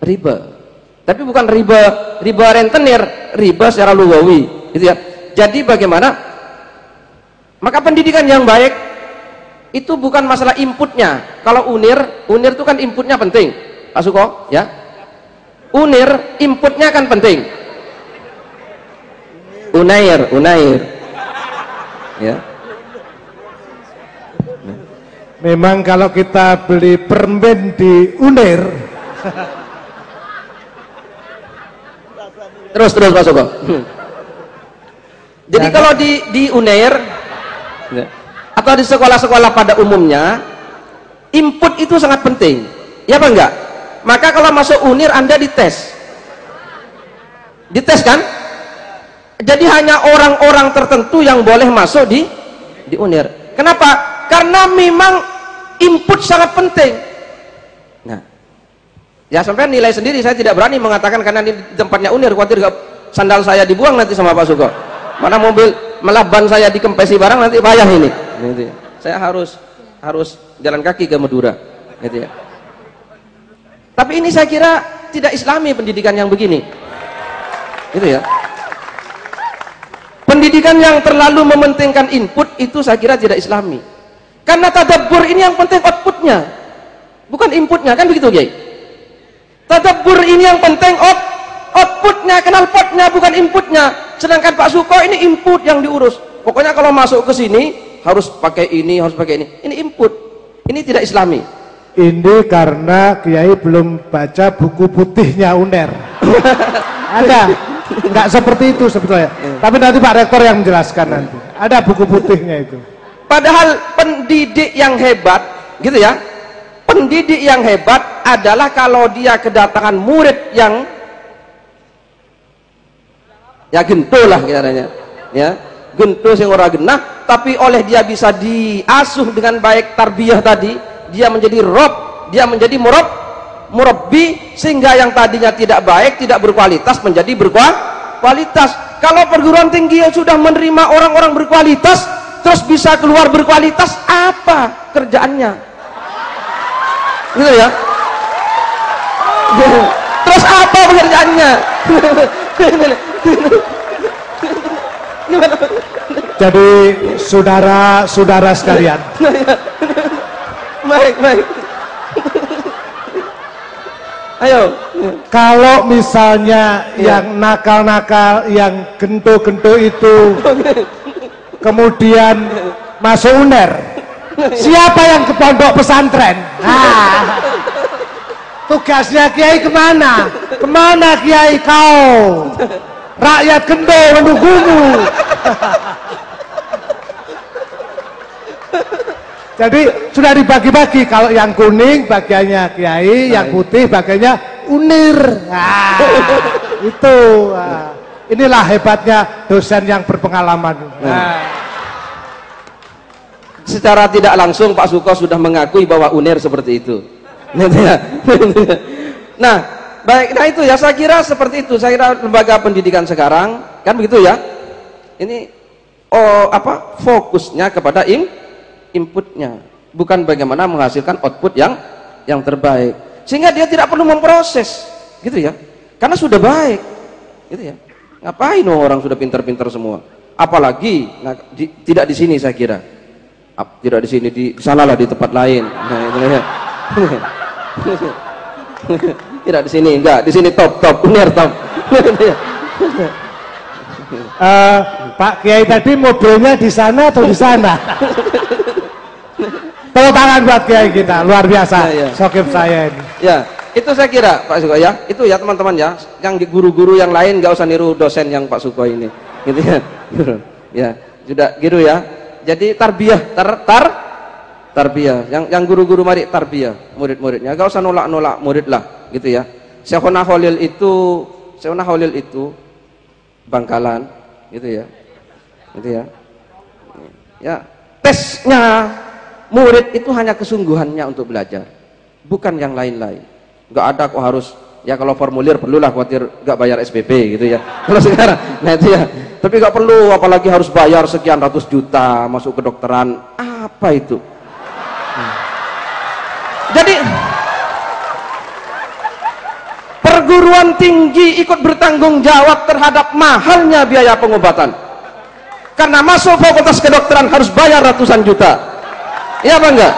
riba. Tapi bukan riba rentenir, riba secara lugawi, gitu ya. Jadi bagaimana? Maka pendidikan yang baik itu bukan masalah inputnya. Kalau unir itu kan inputnya penting, Pak Suko, ya. Unir inputnya kan penting. Unair, ya. Memang kalau kita beli permen di Unair, terus Pak Suko. Jadi kalau di Unair atau di sekolah-sekolah pada umumnya, input itu sangat penting, ya apa enggak? Maka kalau masuk Unir Anda dites kan? Jadi hanya orang-orang tertentu yang boleh masuk di Unir. Kenapa? Karena memang input sangat penting. Nah, ya sampai nilai sendiri saya tidak berani mengatakan karena ini tempatnya Unir, khawatir sandal saya dibuang nanti sama Pak Suko. Mana mobil melaban saya dikempesi barang nanti payah ini. Gitu ya. Saya harus jalan kaki ke Madura, gitu ya. Tapi ini saya kira tidak Islami pendidikan yang begini, gitu ya. Pendidikan yang terlalu mementingkan input itu saya kira tidak Islami. Karena tadabbur ini yang penting outputnya, bukan inputnya, kan begitu, Kiai? Tadabbur ini yang penting outputnya, knalpotnya, bukan inputnya. Sedangkan Pak Suko ini input yang diurus. Pokoknya kalau masuk ke sini harus pakai ini, harus pakai ini. Ini input. Ini tidak Islami. ini karena Kiai belum baca buku putihnya UNER. Ada, nggak seperti itu sebetulnya. Tapi nanti Pak Rektor yang menjelaskan nanti. Ada buku putihnya itu. Padahal pendidik yang hebat, gitu ya. Pendidik yang hebat adalah kalau dia kedatangan murid yang ya gento lah katanya, ya gento sing ora genah, tapi oleh dia bisa diasuh dengan baik tarbiyah tadi, dia menjadi rob, dia menjadi murabbi, sehingga yang tadinya tidak baik, tidak berkualitas menjadi berkualitas. Kalau perguruan tinggi yang sudah menerima orang-orang berkualitas terus bisa keluar berkualitas, apa kerjaannya? Gitu ya. Terus apa pekerjaannya? Jadi saudara-saudara sekalian, baik. Ayo. Kalau misalnya yang nakal-nakal, yang gento-gento itu kemudian masuk UNER, siapa yang ke pondok pesantren? Nah, tugasnya Kiai kemana? Kemana Kiai kau? Rakyat gento menunggumu. Jadi sudah dibagi-bagi, kalau yang kuning bagiannya Kiai, yang putih bagiannya UNIR. Nah, itu. Nah, inilah hebatnya dosen yang berpengalaman. Nah. Secara tidak langsung Pak Suko sudah mengakui bahwa UNIR seperti itu. Nah, baik, nah itu ya, saya kira seperti itu. Saya kira lembaga pendidikan sekarang kan begitu ya. Ini fokusnya kepada inputnya, bukan bagaimana menghasilkan output yang terbaik, sehingga dia tidak perlu memproses, gitu ya, karena sudah baik, gitu ya. Ngapain orang sudah pintar-pintar semua, apalagi tidak di sini, saya kira tidak di sini, di sanalah, di tempat lain. Nah, itu ya. Tidak di sini, enggak di sini top UNER top. Pak Kiai tadi mobilnya di sana atau di sana? Tepuk tangan buat Kiai kita, luar biasa. Ya. Sokip saya ini. Ya, itu saya kira Pak Suko ya. Itu ya teman-teman ya, yang di guru-guru yang lain nggak usah niru dosen yang Pak Suko ini, gitu ya. Ya, sudah gitu ya. Jadi tarbiyah, tarbiyah. Yang guru-guru mari tarbiyah murid-muridnya. Nggak usah nolak-nolak murid lah, gitu ya. Syekhona Khalil itu Bangkalan, gitu ya. Gitu ya. Ya, tesnya murid itu hanya kesungguhannya untuk belajar, bukan yang lain-lain. Nggak ada kok harus, ya kalau formulir perlulah, khawatir nggak bayar SPP gitu ya. Kalau sekarang, nah itu ya. Tapi nggak perlu, apalagi harus bayar sekian ratus juta masuk kedokteran. Apa itu? Jadi perguruan tinggi ikut bertanggung jawab terhadap mahalnya biaya pengobatan. Karena masuk fakultas kedokteran harus bayar ratusan juta. Iya apa enggak?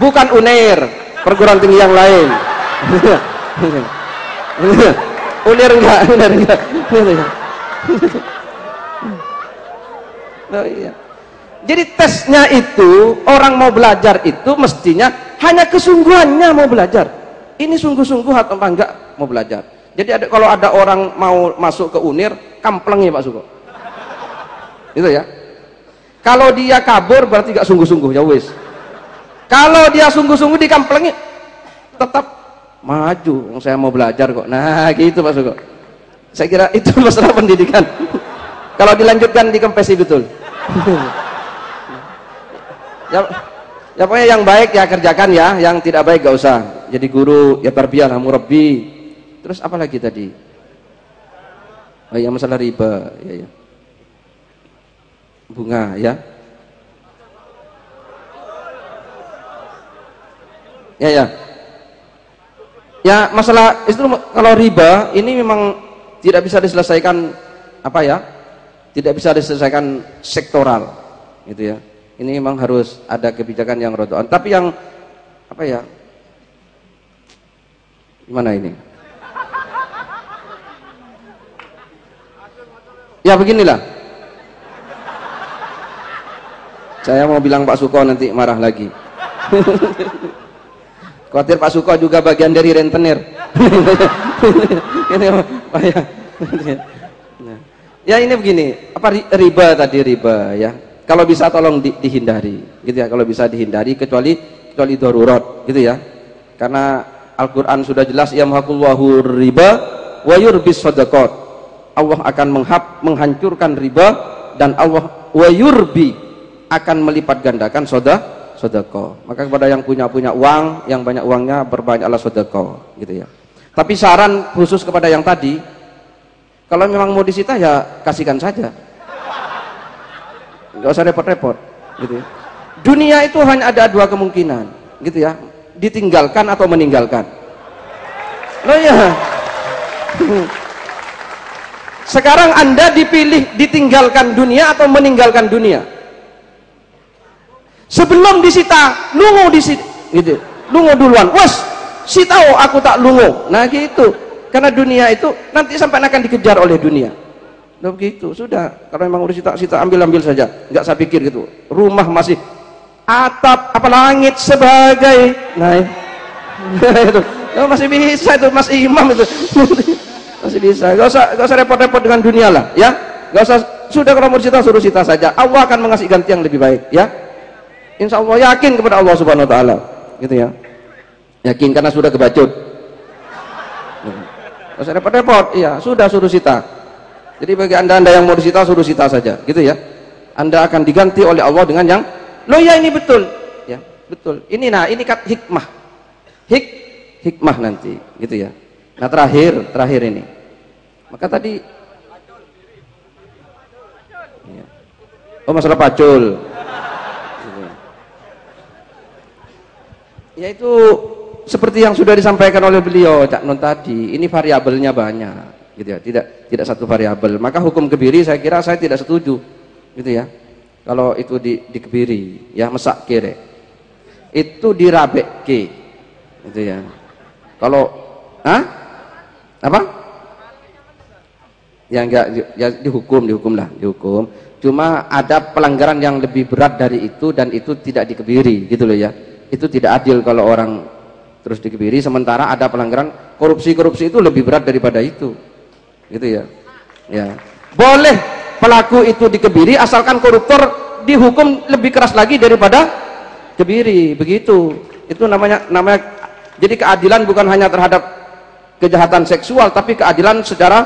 Bukan UNER, perguruan tinggi yang lain. UNER enggak. Oh, iya. Jadi tesnya itu, orang mau belajar itu mestinya hanya kesungguhannya mau belajar. Ini sungguh-sungguh atau enggak mau belajar. Jadi kalau ada orang mau masuk ke UNER, kampleng ya Pak Suko. Itu ya. Kalau dia kabur berarti gak sungguh-sungguh, ya wis. Kalau dia sungguh-sungguh dikamplengi, tetap maju. Saya mau belajar kok. Nah, gitu Pak Suko. Saya kira itu masalah pendidikan. Kalau dilanjutkan dikempesi betul. Ya pokoknya yang baik ya kerjakan ya, yang tidak baik gak usah. Jadi guru ya tarbiyah, murabbi. Terus apa lagi tadi? Oh ya, masalah riba, ya. Bunga ya. Ya masalah itu, kalau riba ini memang tidak bisa diselesaikan tidak bisa diselesaikan sektoral gitu ya. Ini memang harus ada kebijakan yang rodoan. Tapi yang gimana ini? Ya beginilah. Saya mau bilang Pak Suko nanti marah lagi. Khawatir Pak Suko juga bagian dari rentenir. Ini apa ya? Ya ini begini, riba tadi, riba ya. Kalau bisa tolong dihindari, gitu ya. Kalau bisa dihindari kecuali darurat, gitu ya. Karena Al-Qur'an sudah jelas, yamhaqullahu riba wa yurbis shadaqat. Allah akan menghancurkan riba, dan Allah wa yurbi akan melipat gandakan sedekah. Maka kepada yang punya uang, yang banyak uangnya, perbanyaklah sedekah, gitu ya. Tapi saran khusus kepada yang tadi, kalau memang mau disita ya kasihkan saja, nggak usah repot-repot, gitu ya. Dunia itu hanya ada dua kemungkinan, gitu ya, ditinggalkan atau meninggalkan. Loh ya, sekarang Anda dipilih ditinggalkan dunia atau meninggalkan dunia. Sebelum disita, lungo disita, gitu, lungo duluan, wes Si tahu aku tak lungo. Nah gitu. Karena dunia itu nanti sampai akan dikejar oleh dunia. Nah begitu. Sudah. Kalau memang udah sita ambil saja. Enggak saya pikir gitu. Rumah masih atap apa langit sebagai. Nah itu. Masih bisa itu Mas Imam itu. Masih bisa. Gak usah repot-repot dengan dunia lah, ya. Gak usah. Sudah kalau mau cita suruh cita saja. Allah akan mengasih ganti yang lebih baik, ya. Insya Allah yakin kepada Allah Subhanahu Wa Taala, gitu ya. Yakin karena sudah kebacut. Gak usah repot-repot, iya. Sudah suruh cita. Jadi bagi anda yang mau disita suruh cita saja, gitu ya. Anda akan diganti oleh Allah dengan yang, loh ya ini betul, ya betul. Ini kan hikmah, hikmah nanti, gitu ya. Nah terakhir ini. Maka tadi ya. Oh masalah pacul. Ya itu seperti yang sudah disampaikan oleh beliau Cak Nun tadi, ini variabelnya banyak, gitu ya. Tidak satu variabel. Maka hukum kebiri saya kira saya tidak setuju, gitu ya. Kalau itu dikebiri, ya mesak kere. Itu dirabek ke, gitu ya. Kalau apa? Ya enggak, ya dihukum lah. Cuma ada pelanggaran yang lebih berat dari itu dan itu tidak dikebiri, gitu loh ya. Itu tidak adil kalau orang terus dikebiri sementara ada pelanggaran korupsi itu lebih berat daripada itu, gitu ya. Ya boleh pelaku itu dikebiri asalkan koruptor dihukum lebih keras lagi daripada kebiri, begitu. Itu namanya jadi keadilan bukan hanya terhadap kejahatan seksual tapi keadilan secara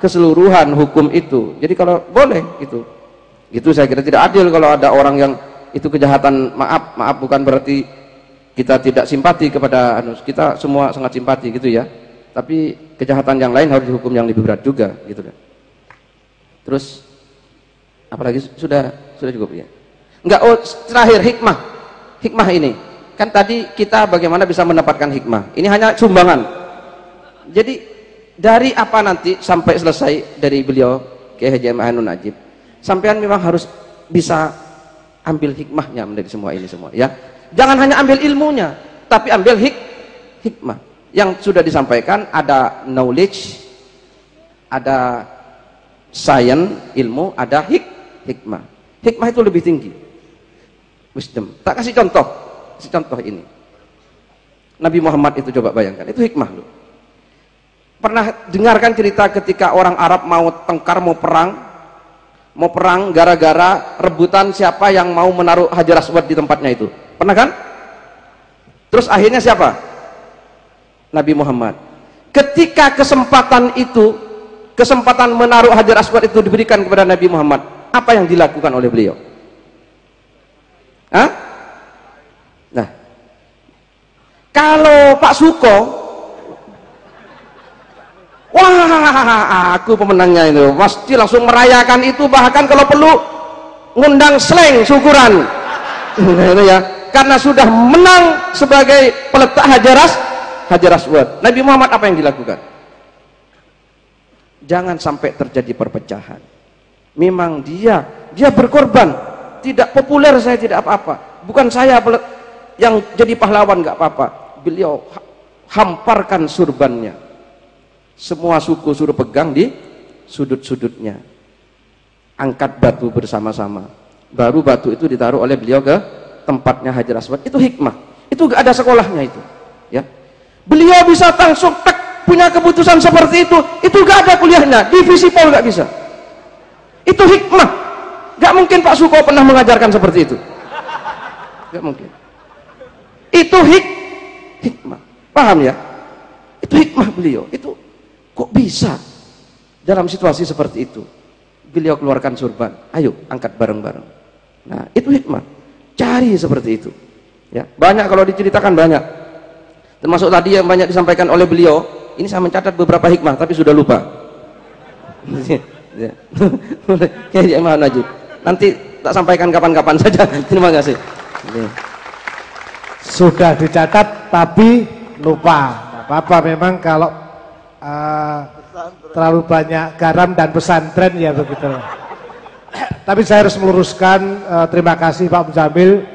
keseluruhan hukum itu. Jadi kalau boleh itu saya kira tidak adil kalau ada orang yang itu kejahatan, maaf bukan berarti kita tidak simpati kepada kita semua sangat simpati, gitu ya. Tapi kejahatan yang lain harus dihukum yang lebih berat juga, gitu kan. Terus apalagi sudah cukup ya. Enggak, terakhir hikmah ini. Kan tadi kita bagaimana bisa mendapatkan hikmah. Ini hanya sumbangan. Jadi dari apa nanti sampai selesai dari beliau Kiai Haji Ainun Najib, sampean memang harus bisa ambil hikmahnya dari semua ini semua, ya. Jangan hanya ambil ilmunya, tapi ambil hikmah yang sudah disampaikan. Ada knowledge, ada science, ilmu, ada hikmah. Hikmah itu lebih tinggi. Wisdom. Tak kasih contoh ini. Nabi Muhammad itu coba bayangkan, itu hikmah loh. Pernah dengarkan cerita ketika orang Arab mau tengkar, mau perang gara-gara rebutan siapa yang mau menaruh Hajar Aswad di tempatnya itu. Pernah kan? Terus akhirnya siapa? Nabi Muhammad. Ketika kesempatan menaruh Hajar Aswad itu diberikan kepada Nabi Muhammad, apa yang dilakukan oleh beliau? Nah, kalau Pak Suko, wah aku pemenangnya itu, pasti langsung merayakan itu, bahkan kalau perlu ngundang slang syukuran. Itu ya. Karena sudah menang sebagai peletak Hajar Aswad. Nabi Muhammad apa yang dilakukan? Jangan sampai terjadi perpecahan. Memang dia berkorban, tidak populer, saya tidak apa-apa. Bukan saya yang jadi pahlawan, nggak apa-apa. Beliau hamparkan surbannya. Semua suku suruh pegang di sudut-sudutnya. Angkat batu bersama-sama. Baru batu itu ditaruh oleh beliau ke tempatnya Hajar Aswad. Itu hikmah. Itu gak ada sekolahnya itu, ya. Beliau bisa langsung punya keputusan seperti itu gak ada kuliahnya, divisi pol gak bisa. Itu hikmah. Gak mungkin Pak Suko pernah mengajarkan seperti itu, gak mungkin. Itu hikmah, paham ya? Itu hikmah beliau. Itu kok bisa dalam situasi seperti itu beliau keluarkan surban, ayo angkat bareng-bareng. Nah itu hikmah. Cari seperti itu, ya. Banyak kalau diceritakan banyak, termasuk tadi yang banyak disampaikan oleh beliau. Ini saya mencatat beberapa hikmah tapi sudah lupa. Kayak Imam Najib, nanti tak sampaikan kapan-kapan saja. Terima kasih. Sudah dicatat tapi lupa. Nggak apa-apa, memang kalau terlalu banyak garam dan pesantren ya begitu. Tapi saya harus meluruskan, terima kasih Pak Muzamil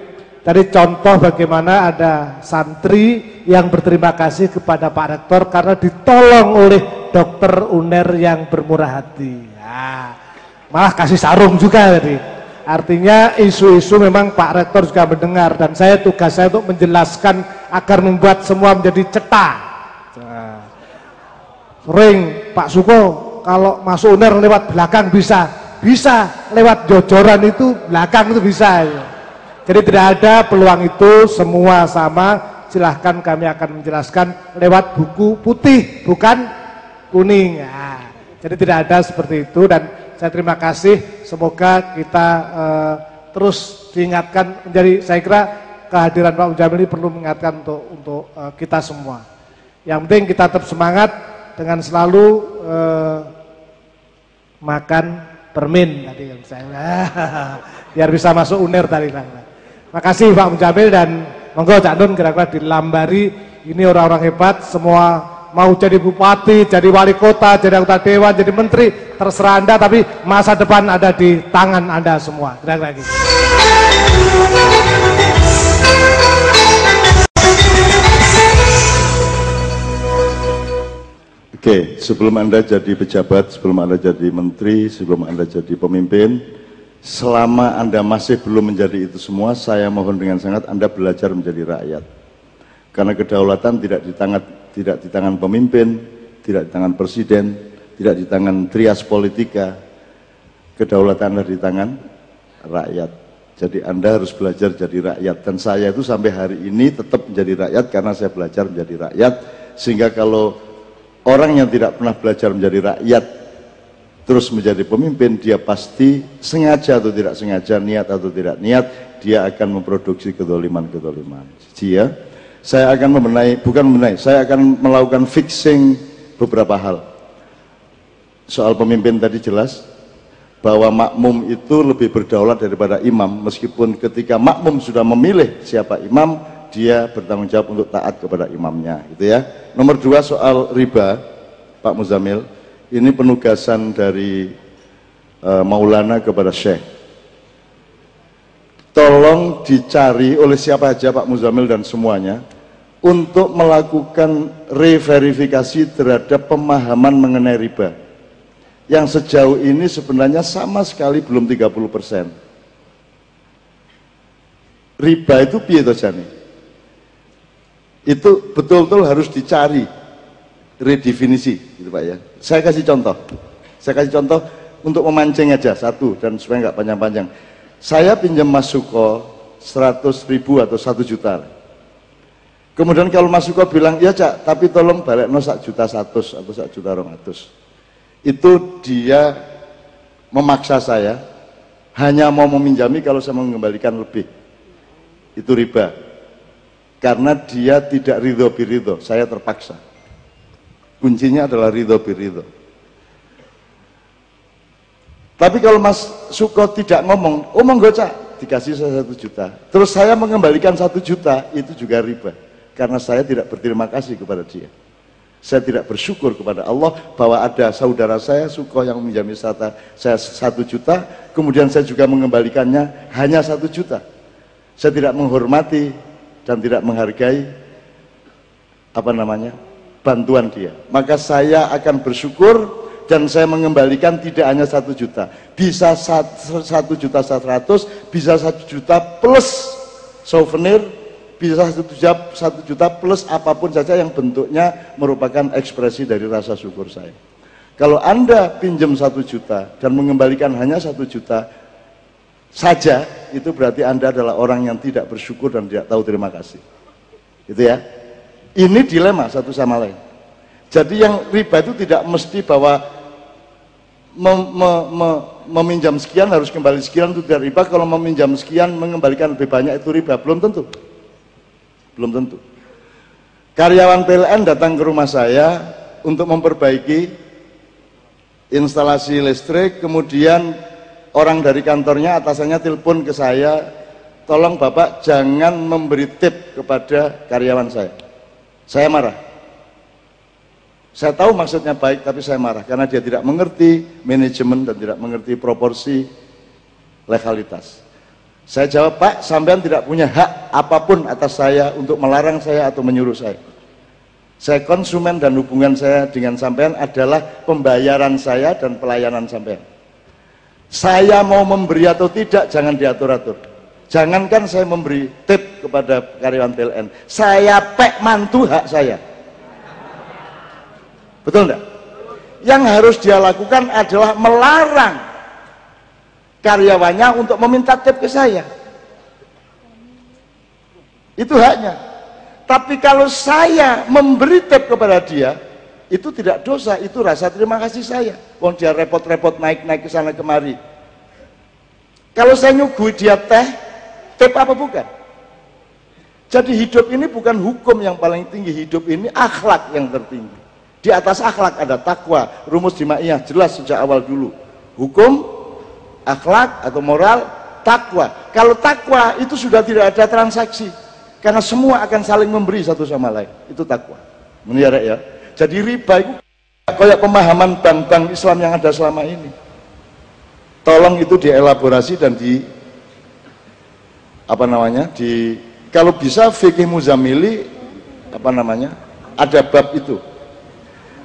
Tadi contoh bagaimana ada santri yang berterima kasih kepada Pak Rektor karena ditolong oleh dokter UNER yang bermurah hati. Nah, malah kasih sarung juga tadi. Artinya isu-isu memang Pak Rektor juga mendengar dan tugas saya untuk menjelaskan agar membuat semua menjadi cetak. Nah, sering Pak Suko kalau masuk UNER lewat belakang bisa lewat jojoran itu belakang itu bisa. Jadi tidak ada peluang itu, semua sama. Silahkan kami akan menjelaskan lewat buku putih, bukan kuning. Nah, jadi tidak ada seperti itu dan saya terima kasih. Semoga kita terus diingatkan. Menjadi saya kira kehadiran Pak Muzamil ini perlu mengingatkan untuk kita semua. Yang penting kita tetap semangat dengan selalu makan permin tadi yang saya biar bisa masuk UNER tadi. Makasih Pak Muzamil dan monggo Cak Nun kira-kira dilambari, ini orang-orang hebat semua mau jadi bupati, jadi wali kota, jadi anggota dewan, jadi menteri, terserah Anda tapi masa depan ada di tangan Anda semua. Kira-kira gitu. Oke, sebelum Anda jadi pejabat, sebelum Anda jadi menteri, sebelum Anda jadi pemimpin, selama Anda masih belum menjadi itu semua, saya mohon dengan sangat Anda belajar menjadi rakyat. Karena kedaulatan tidak di tangan pemimpin, tidak di tangan presiden, tidak di tangan trias politika. Kedaulatan ada di tangan rakyat. Jadi Anda harus belajar jadi rakyat. Dan saya itu sampai hari ini tetap menjadi rakyat karena saya belajar menjadi rakyat. Sehingga kalau orang yang tidak pernah belajar menjadi rakyat terus menjadi pemimpin, dia pasti sengaja atau tidak sengaja, niat atau tidak niat, dia akan memproduksi kedoliman-kedoliman. Ya, saya akan saya akan melakukan fixing beberapa hal. Soal pemimpin tadi jelas bahwa makmum itu lebih berdaulat daripada imam, meskipun ketika makmum sudah memilih siapa imam, dia bertanggung jawab untuk taat kepada imamnya, gitu ya. Nomor 2 soal riba, Pak Muzamil. Ini penugasan dari Maulana kepada Syekh. Tolong dicari oleh siapa aja Pak Muzamil dan semuanya untuk melakukan reverifikasi terhadap pemahaman mengenai riba. Yang sejauh ini sebenarnya sama sekali belum 30%. Riba itu piye to jane? Itu betul-betul harus dicari redefinisi, gitu Pak ya. Saya kasih contoh untuk memancing aja satu dan supaya nggak panjang-panjang. Saya pinjam Mas Suko 100.000 atau 1 juta. Kemudian kalau Mas Suko bilang, ya Cak, tapi tolong balik 1,1 juta atau 1,2 juta. Itu dia memaksa saya hanya mau meminjami kalau saya mengembalikan lebih. Itu riba. Karena dia tidak ridho biridho, saya terpaksa. Kuncinya adalah ridho biridho. Tapi kalau Mas Suko tidak ngomong, oh monggo Cak, dikasih saya 1 juta. Terus saya mengembalikan 1 juta, itu juga riba. Karena saya tidak berterima kasih kepada dia. Saya tidak bersyukur kepada Allah bahwa ada saudara saya Suko yang meminjami saya 1 juta, kemudian saya juga mengembalikannya hanya 1 juta. Saya tidak menghormati dan tidak menghargai bantuan dia. Maka saya akan bersyukur dan saya mengembalikan tidak hanya 1 juta, bisa 1,1 juta, bisa 1 juta plus souvenir, bisa 1 juta plus apapun saja yang bentuknya merupakan ekspresi dari rasa syukur saya. Kalau Anda pinjam 1 juta dan mengembalikan hanya 1 juta saja, itu berarti Anda adalah orang yang tidak bersyukur dan tidak tahu terima kasih. Gitu ya. Ini dilema satu sama lain. Jadi yang riba itu tidak mesti bahwa meminjam sekian harus kembali sekian, itu tidak riba. Kalau meminjam sekian mengembalikan lebih banyak itu riba, belum tentu. Belum tentu. Karyawan PLN datang ke rumah saya untuk memperbaiki instalasi listrik, kemudian orang dari kantornya atasannya telepon ke saya, tolong Bapak jangan memberi tip kepada karyawan saya. Saya marah. Saya tahu maksudnya baik, tapi saya marah karena dia tidak mengerti manajemen dan tidak mengerti proporsi legalitas. Saya jawab, Pak, sampean tidak punya hak apapun atas saya untuk melarang saya atau menyuruh saya. Saya konsumen dan hubungan saya dengan sampean adalah pembayaran saya dan pelayanan sampean. Saya mau memberi atau tidak, jangan diatur-atur. Jangankan saya memberi tip kepada karyawan PLN, saya pek mantu hak saya. Betul enggak? Yang harus dia lakukan adalah melarang karyawannya untuk meminta tip ke saya. Itu haknya. Tapi kalau saya memberi tip kepada dia, itu tidak dosa, itu rasa terima kasih saya. Wong dia repot-repot naik-naik ke sana kemari. Kalau saya nyuguhi dia teh, tip apa bukan? Jadi hidup ini bukan hukum yang paling tinggi, hidup ini akhlak yang tertinggi. Di atas akhlak ada takwa, rumus Jimaiyah jelas sejak awal dulu. Hukum, akhlak atau moral, takwa. Kalau takwa itu sudah tidak ada transaksi, karena semua akan saling memberi satu sama lain. Itu takwa. Menurut ya. Jadi riba itu kayak pemahaman bank-bank Islam yang ada selama ini. Tolong itu dielaborasi dan kalau bisa fikih Muzamili ada bab itu.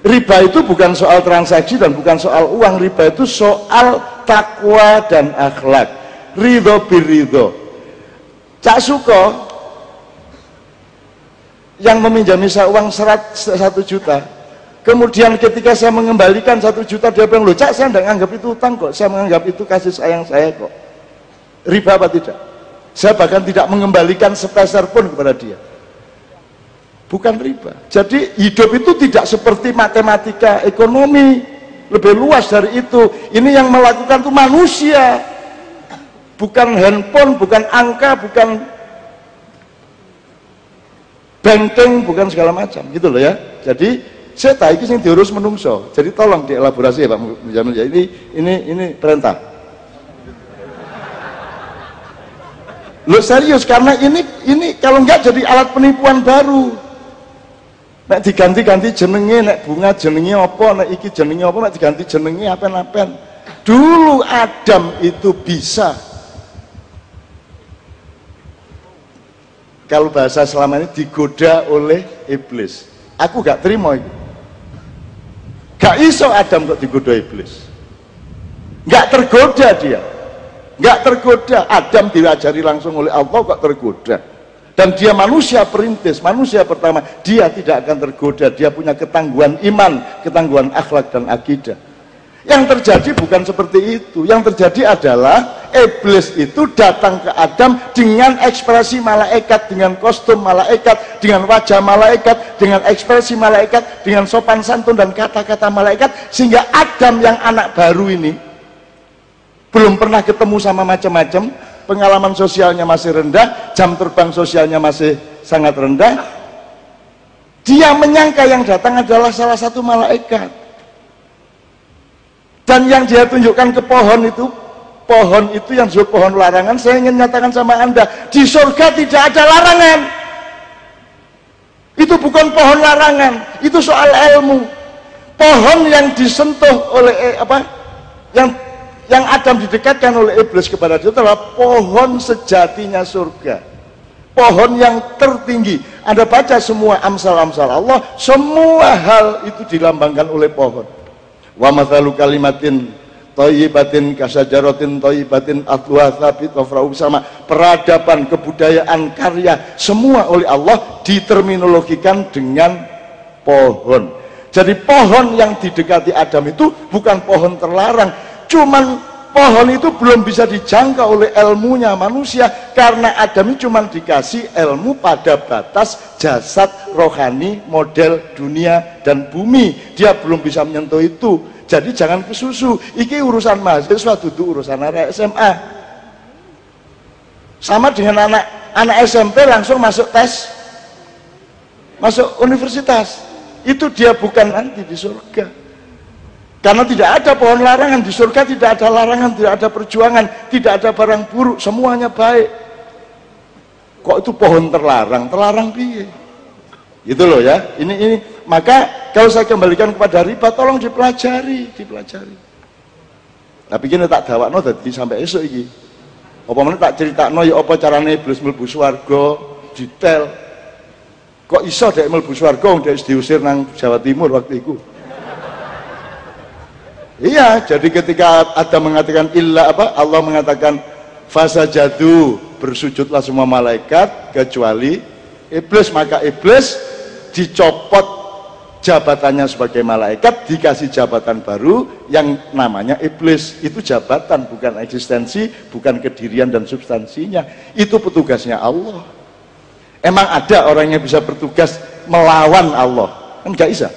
Riba itu bukan soal transaksi dan bukan soal uang. Riba itu soal takwa dan akhlak. Ridho birridho. Cak Suko yang meminjami saya uang 1 juta, kemudian ketika saya mengembalikan 1 juta, dia bilang, loh Cak, saya tidak menganggap itu utang kok, saya menganggap itu kasih sayang saya kok. Riba apa tidak? Saya bahkan tidak mengembalikan sepeser pun kepada dia. Bukan riba. Jadi hidup itu tidak seperti matematika, ekonomi, lebih luas dari itu. Ini yang melakukan itu manusia, bukan handphone, bukan angka, bukan banking, bukan segala macam, gitu loh ya. Jadi saya tahu ini yang diurus menungso. Jadi tolong dielaborasi ya Pak Mujamil ya. Ini perintah. Lo serius, karena ini kalau enggak jadi alat penipuan baru. Nek diganti-ganti jenenge, nek bunga jenenge apa, nek iki jenenge apa, nek diganti jenenge apen-apen. Dulu Adam itu bisa, kalau bahasa selama ini, digoda oleh iblis. Aku gak terima itu. Gak iso Adam kok digoda iblis. Gak tergoda dia. Gak tergoda. Adam diajari langsung oleh Allah kok tergoda. Dan dia manusia perintis, manusia pertama. Dia tidak akan tergoda. Dia punya ketangguhan iman, ketangguhan akhlak dan akidah. Yang terjadi bukan seperti itu. Yang terjadi adalah iblis itu datang ke Adam dengan ekspresi malaikat, dengan kostum malaikat, dengan wajah malaikat, dengan ekspresi malaikat, dengan sopan santun dan kata-kata malaikat, sehingga Adam yang anak baru ini belum pernah ketemu sama macam-macam, pengalaman sosialnya masih rendah, jam terbang sosialnya masih sangat rendah. Dia menyangka yang datang adalah salah satu malaikat. Dan yang dia tunjukkan ke pohon itu yang disebut pohon larangan. Saya ingin nyatakan sama Anda, di surga tidak ada larangan. Itu bukan pohon larangan, itu soal ilmu. Pohon yang disentuh oleh yang Adam didekatkan oleh iblis kepada dia adalah pohon sejatinya surga, pohon yang tertinggi. Anda baca semua amsal-amsal Allah, semua hal itu dilambangkan oleh pohon. Wa mathalu kalimatin thayyibatin kasajaratin thayyibatin atluha tsabit wa fara'u sama. Peradaban, kebudayaan, karya, semua oleh Allah diterminologikan dengan pohon. Jadi pohon yang didekati Adam itu bukan pohon terlarang, cuman pohon itu belum bisa dijangkau oleh ilmunya manusia, karena Adam ini cuman dikasih ilmu pada batas jasad rohani, model dunia dan bumi. Dia belum bisa menyentuh itu. Jadi jangan kesusu. Iki urusan mahasiswa, duduk urusan anak SMA. Sama dengan anak SMP langsung masuk tes, masuk universitas. Itu dia bukan nanti di surga. Karena tidak ada pohon larangan di surga, tidak ada larangan, tidak ada perjuangan, tidak ada barang buruk, semuanya baik. Kok itu pohon terlarang? Terlarang piye? Gitu loh ya. Ini maka kalau saya kembalikan kepada riba, tolong dipelajari. Tapi gini tak dawakno dadi sampai esok iki. Apa meneh tak critakno ya apa carane iblis mlebu swarga, detail. Kok iso dek mlebu swarga wong dek diusir nang Jawa Timur waktu itu. Iya, jadi ketika Adam mengatakan Allah mengatakan fasajadu, bersujudlah semua malaikat kecuali iblis, maka iblis dicopot jabatannya sebagai malaikat, dikasih jabatan baru yang namanya iblis. Itu jabatan, bukan eksistensi, bukan kedirian dan substansinya. Itu petugasnya Allah. Emang ada orang yang bisa bertugas melawan Allah? Kan gak bisa.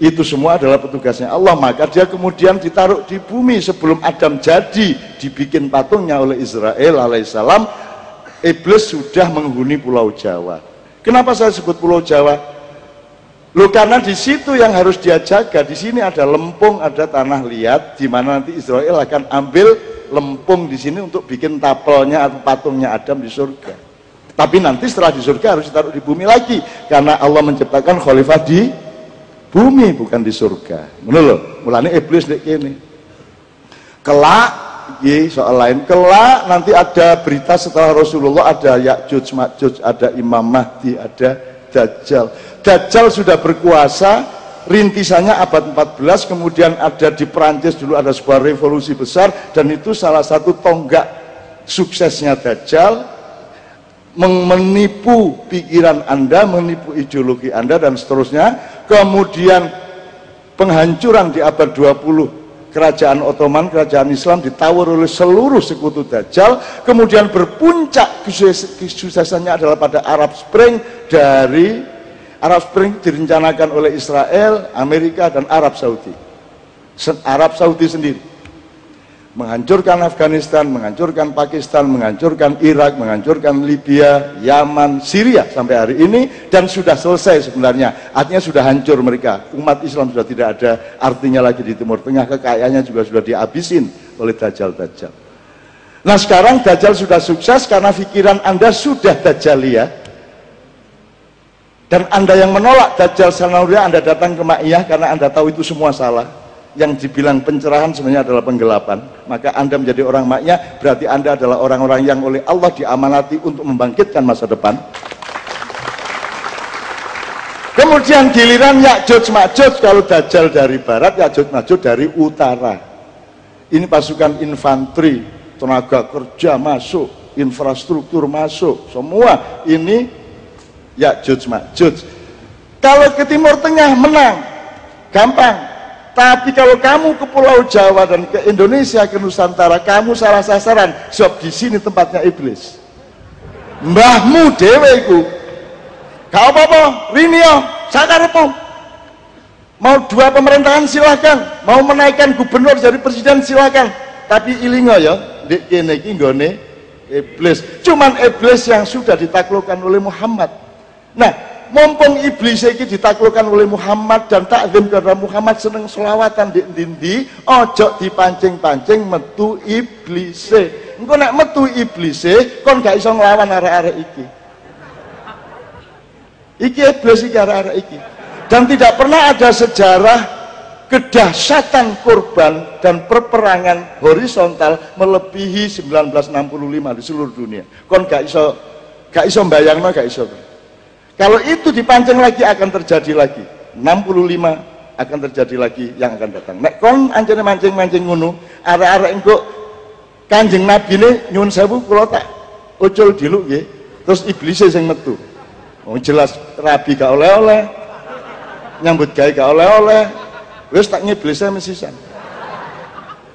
Itu semua adalah petugasnya Allah. Maka dia kemudian ditaruh di bumi sebelum Adam jadi dibikin patungnya oleh Israel alaihissalam. Iblis sudah menghuni Pulau Jawa. Kenapa saya sebut Pulau Jawa? Loh, karena di situ yang harus dia jaga. Di sini ada lempung, ada tanah liat, di mana nanti Israel akan ambil lempung di sini untuk bikin tapelnya atau patungnya Adam di surga. Tapi nanti setelah di surga harus ditaruh di bumi lagi, karena Allah menciptakan khalifah di bumi, bukan di surga. Menurut mulanya iblis dek ini. Kelak, soal lain. Kelak nanti ada berita setelah Rasulullah, ada Ya'juj Ma'juj, ada Imam Mahdi, ada Dajjal. Dajjal sudah berkuasa, rintisannya abad 14, kemudian ada di Perancis dulu ada sebuah revolusi besar, dan itu salah satu tonggak suksesnya Dajjal, menipu pikiran Anda, menipu ideologi Anda, dan seterusnya. Kemudian penghancuran di abad 20, kerajaan Ottoman, kerajaan Islam ditawar oleh seluruh sekutu Dajjal. Kemudian berpuncak kesuksesannya adalah pada Arab Spring. Dari Arab Spring direncanakan oleh Israel, Amerika, dan Arab Saudi. Arab Saudi sendiri menghancurkan Afghanistan, menghancurkan Pakistan, menghancurkan Irak, menghancurkan Libya, Yaman, Syria sampai hari ini, dan sudah selesai sebenarnya. Artinya sudah hancur mereka. Umat Islam sudah tidak ada artinya lagi di Timur Tengah, kekayaannya juga sudah dihabisin oleh Dajjal-Dajjal. Nah, sekarang Dajjal sudah sukses karena pikiran Anda sudah Dajjalia. Dan Anda yang menolak Dajjal Sanauria, Anda datang ke Ma'iyah karena Anda tahu itu semua salah. Yang dibilang pencerahan sebenarnya adalah penggelapan. Maka Anda menjadi orang Ma'iyah, berarti Anda adalah orang-orang yang oleh Allah diamanati untuk membangkitkan masa depan. Kemudian giliran Ya'juj Ma'juj, kalau Dajjal dari barat, Ya'juj Ma'juj dari utara. Ini pasukan infanteri, tenaga kerja masuk, infrastruktur masuk, semua ini Ya'juj Ma'juj. Kalau ke Timur Tengah menang, gampang. Tapi kalau kamu ke Pulau Jawa dan ke Indonesia, ke Nusantara, kamu salah sasaran. Sebab di sini tempatnya iblis. Mbahmu deweku. Kau apa-apa, Rinio, sakarepmu. Mau 2 pemerintahan silakan, mau menaikkan gubernur jadi presiden silakan. Tapi ilingo ya, dik kene iki nggone iblis. Cuman iblis yang sudah ditaklukkan oleh Muhammad. Nah, mumpung iblis iki ditaklukkan oleh Muhammad dan takzim karena Muhammad seneng selawatan di ndi, ojo dipancing-pancing metu iblise. Engko nek metu iblise kon gak iso nglawan arek-arek iki. Iki iblis iki arek-arek iki. Dan tidak pernah ada sejarah kedahsyatan korban dan perperangan horizontal melebihi 1965 di seluruh dunia. Kon gak iso mbayangno, gak iso. Kalau itu dipancing lagi akan terjadi lagi. 65 akan terjadi lagi yang akan datang. Nek kon anjene mancing-mancing ngono, arek-arek engko Kanjeng Nabi ne nyuwun sewu kula tak ucul diluk nggih. Terus iblis sing metu. Oh jelas rabi gak oleh-oleh. Nyambut gawe gak oleh-oleh. Wis tak ngiblise mesisan.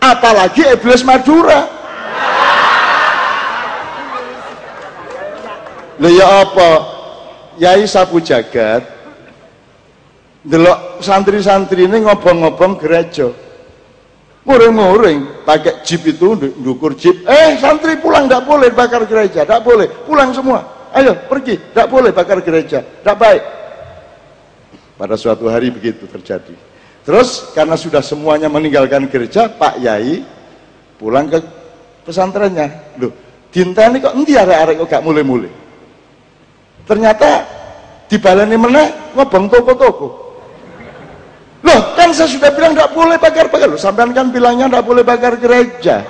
Apalagi iblis Madura. Lha ya apa? Yai Sapu Jagat delok santri-santri ini ngobong-ngobong gereja, muring-muring pakai jeep itu, ndukur jeep. Santri pulang, tidak boleh bakar gereja, tidak boleh, pulang semua, ayo pergi, tidak boleh bakar gereja, tidak baik. Pada suatu hari begitu terjadi. Terus karena sudah semuanya meninggalkan gereja, Pak Yai pulang ke pesantrennya. Loh, dinteni kok endi arek-arek kok gak mulai-mulai. Ternyata dibaleni meneh ngobong toko-toko. Loh, kan saya sudah bilang tidak boleh bakar-bakar. Loh, sampean kan bilangnya tidak boleh bakar gereja.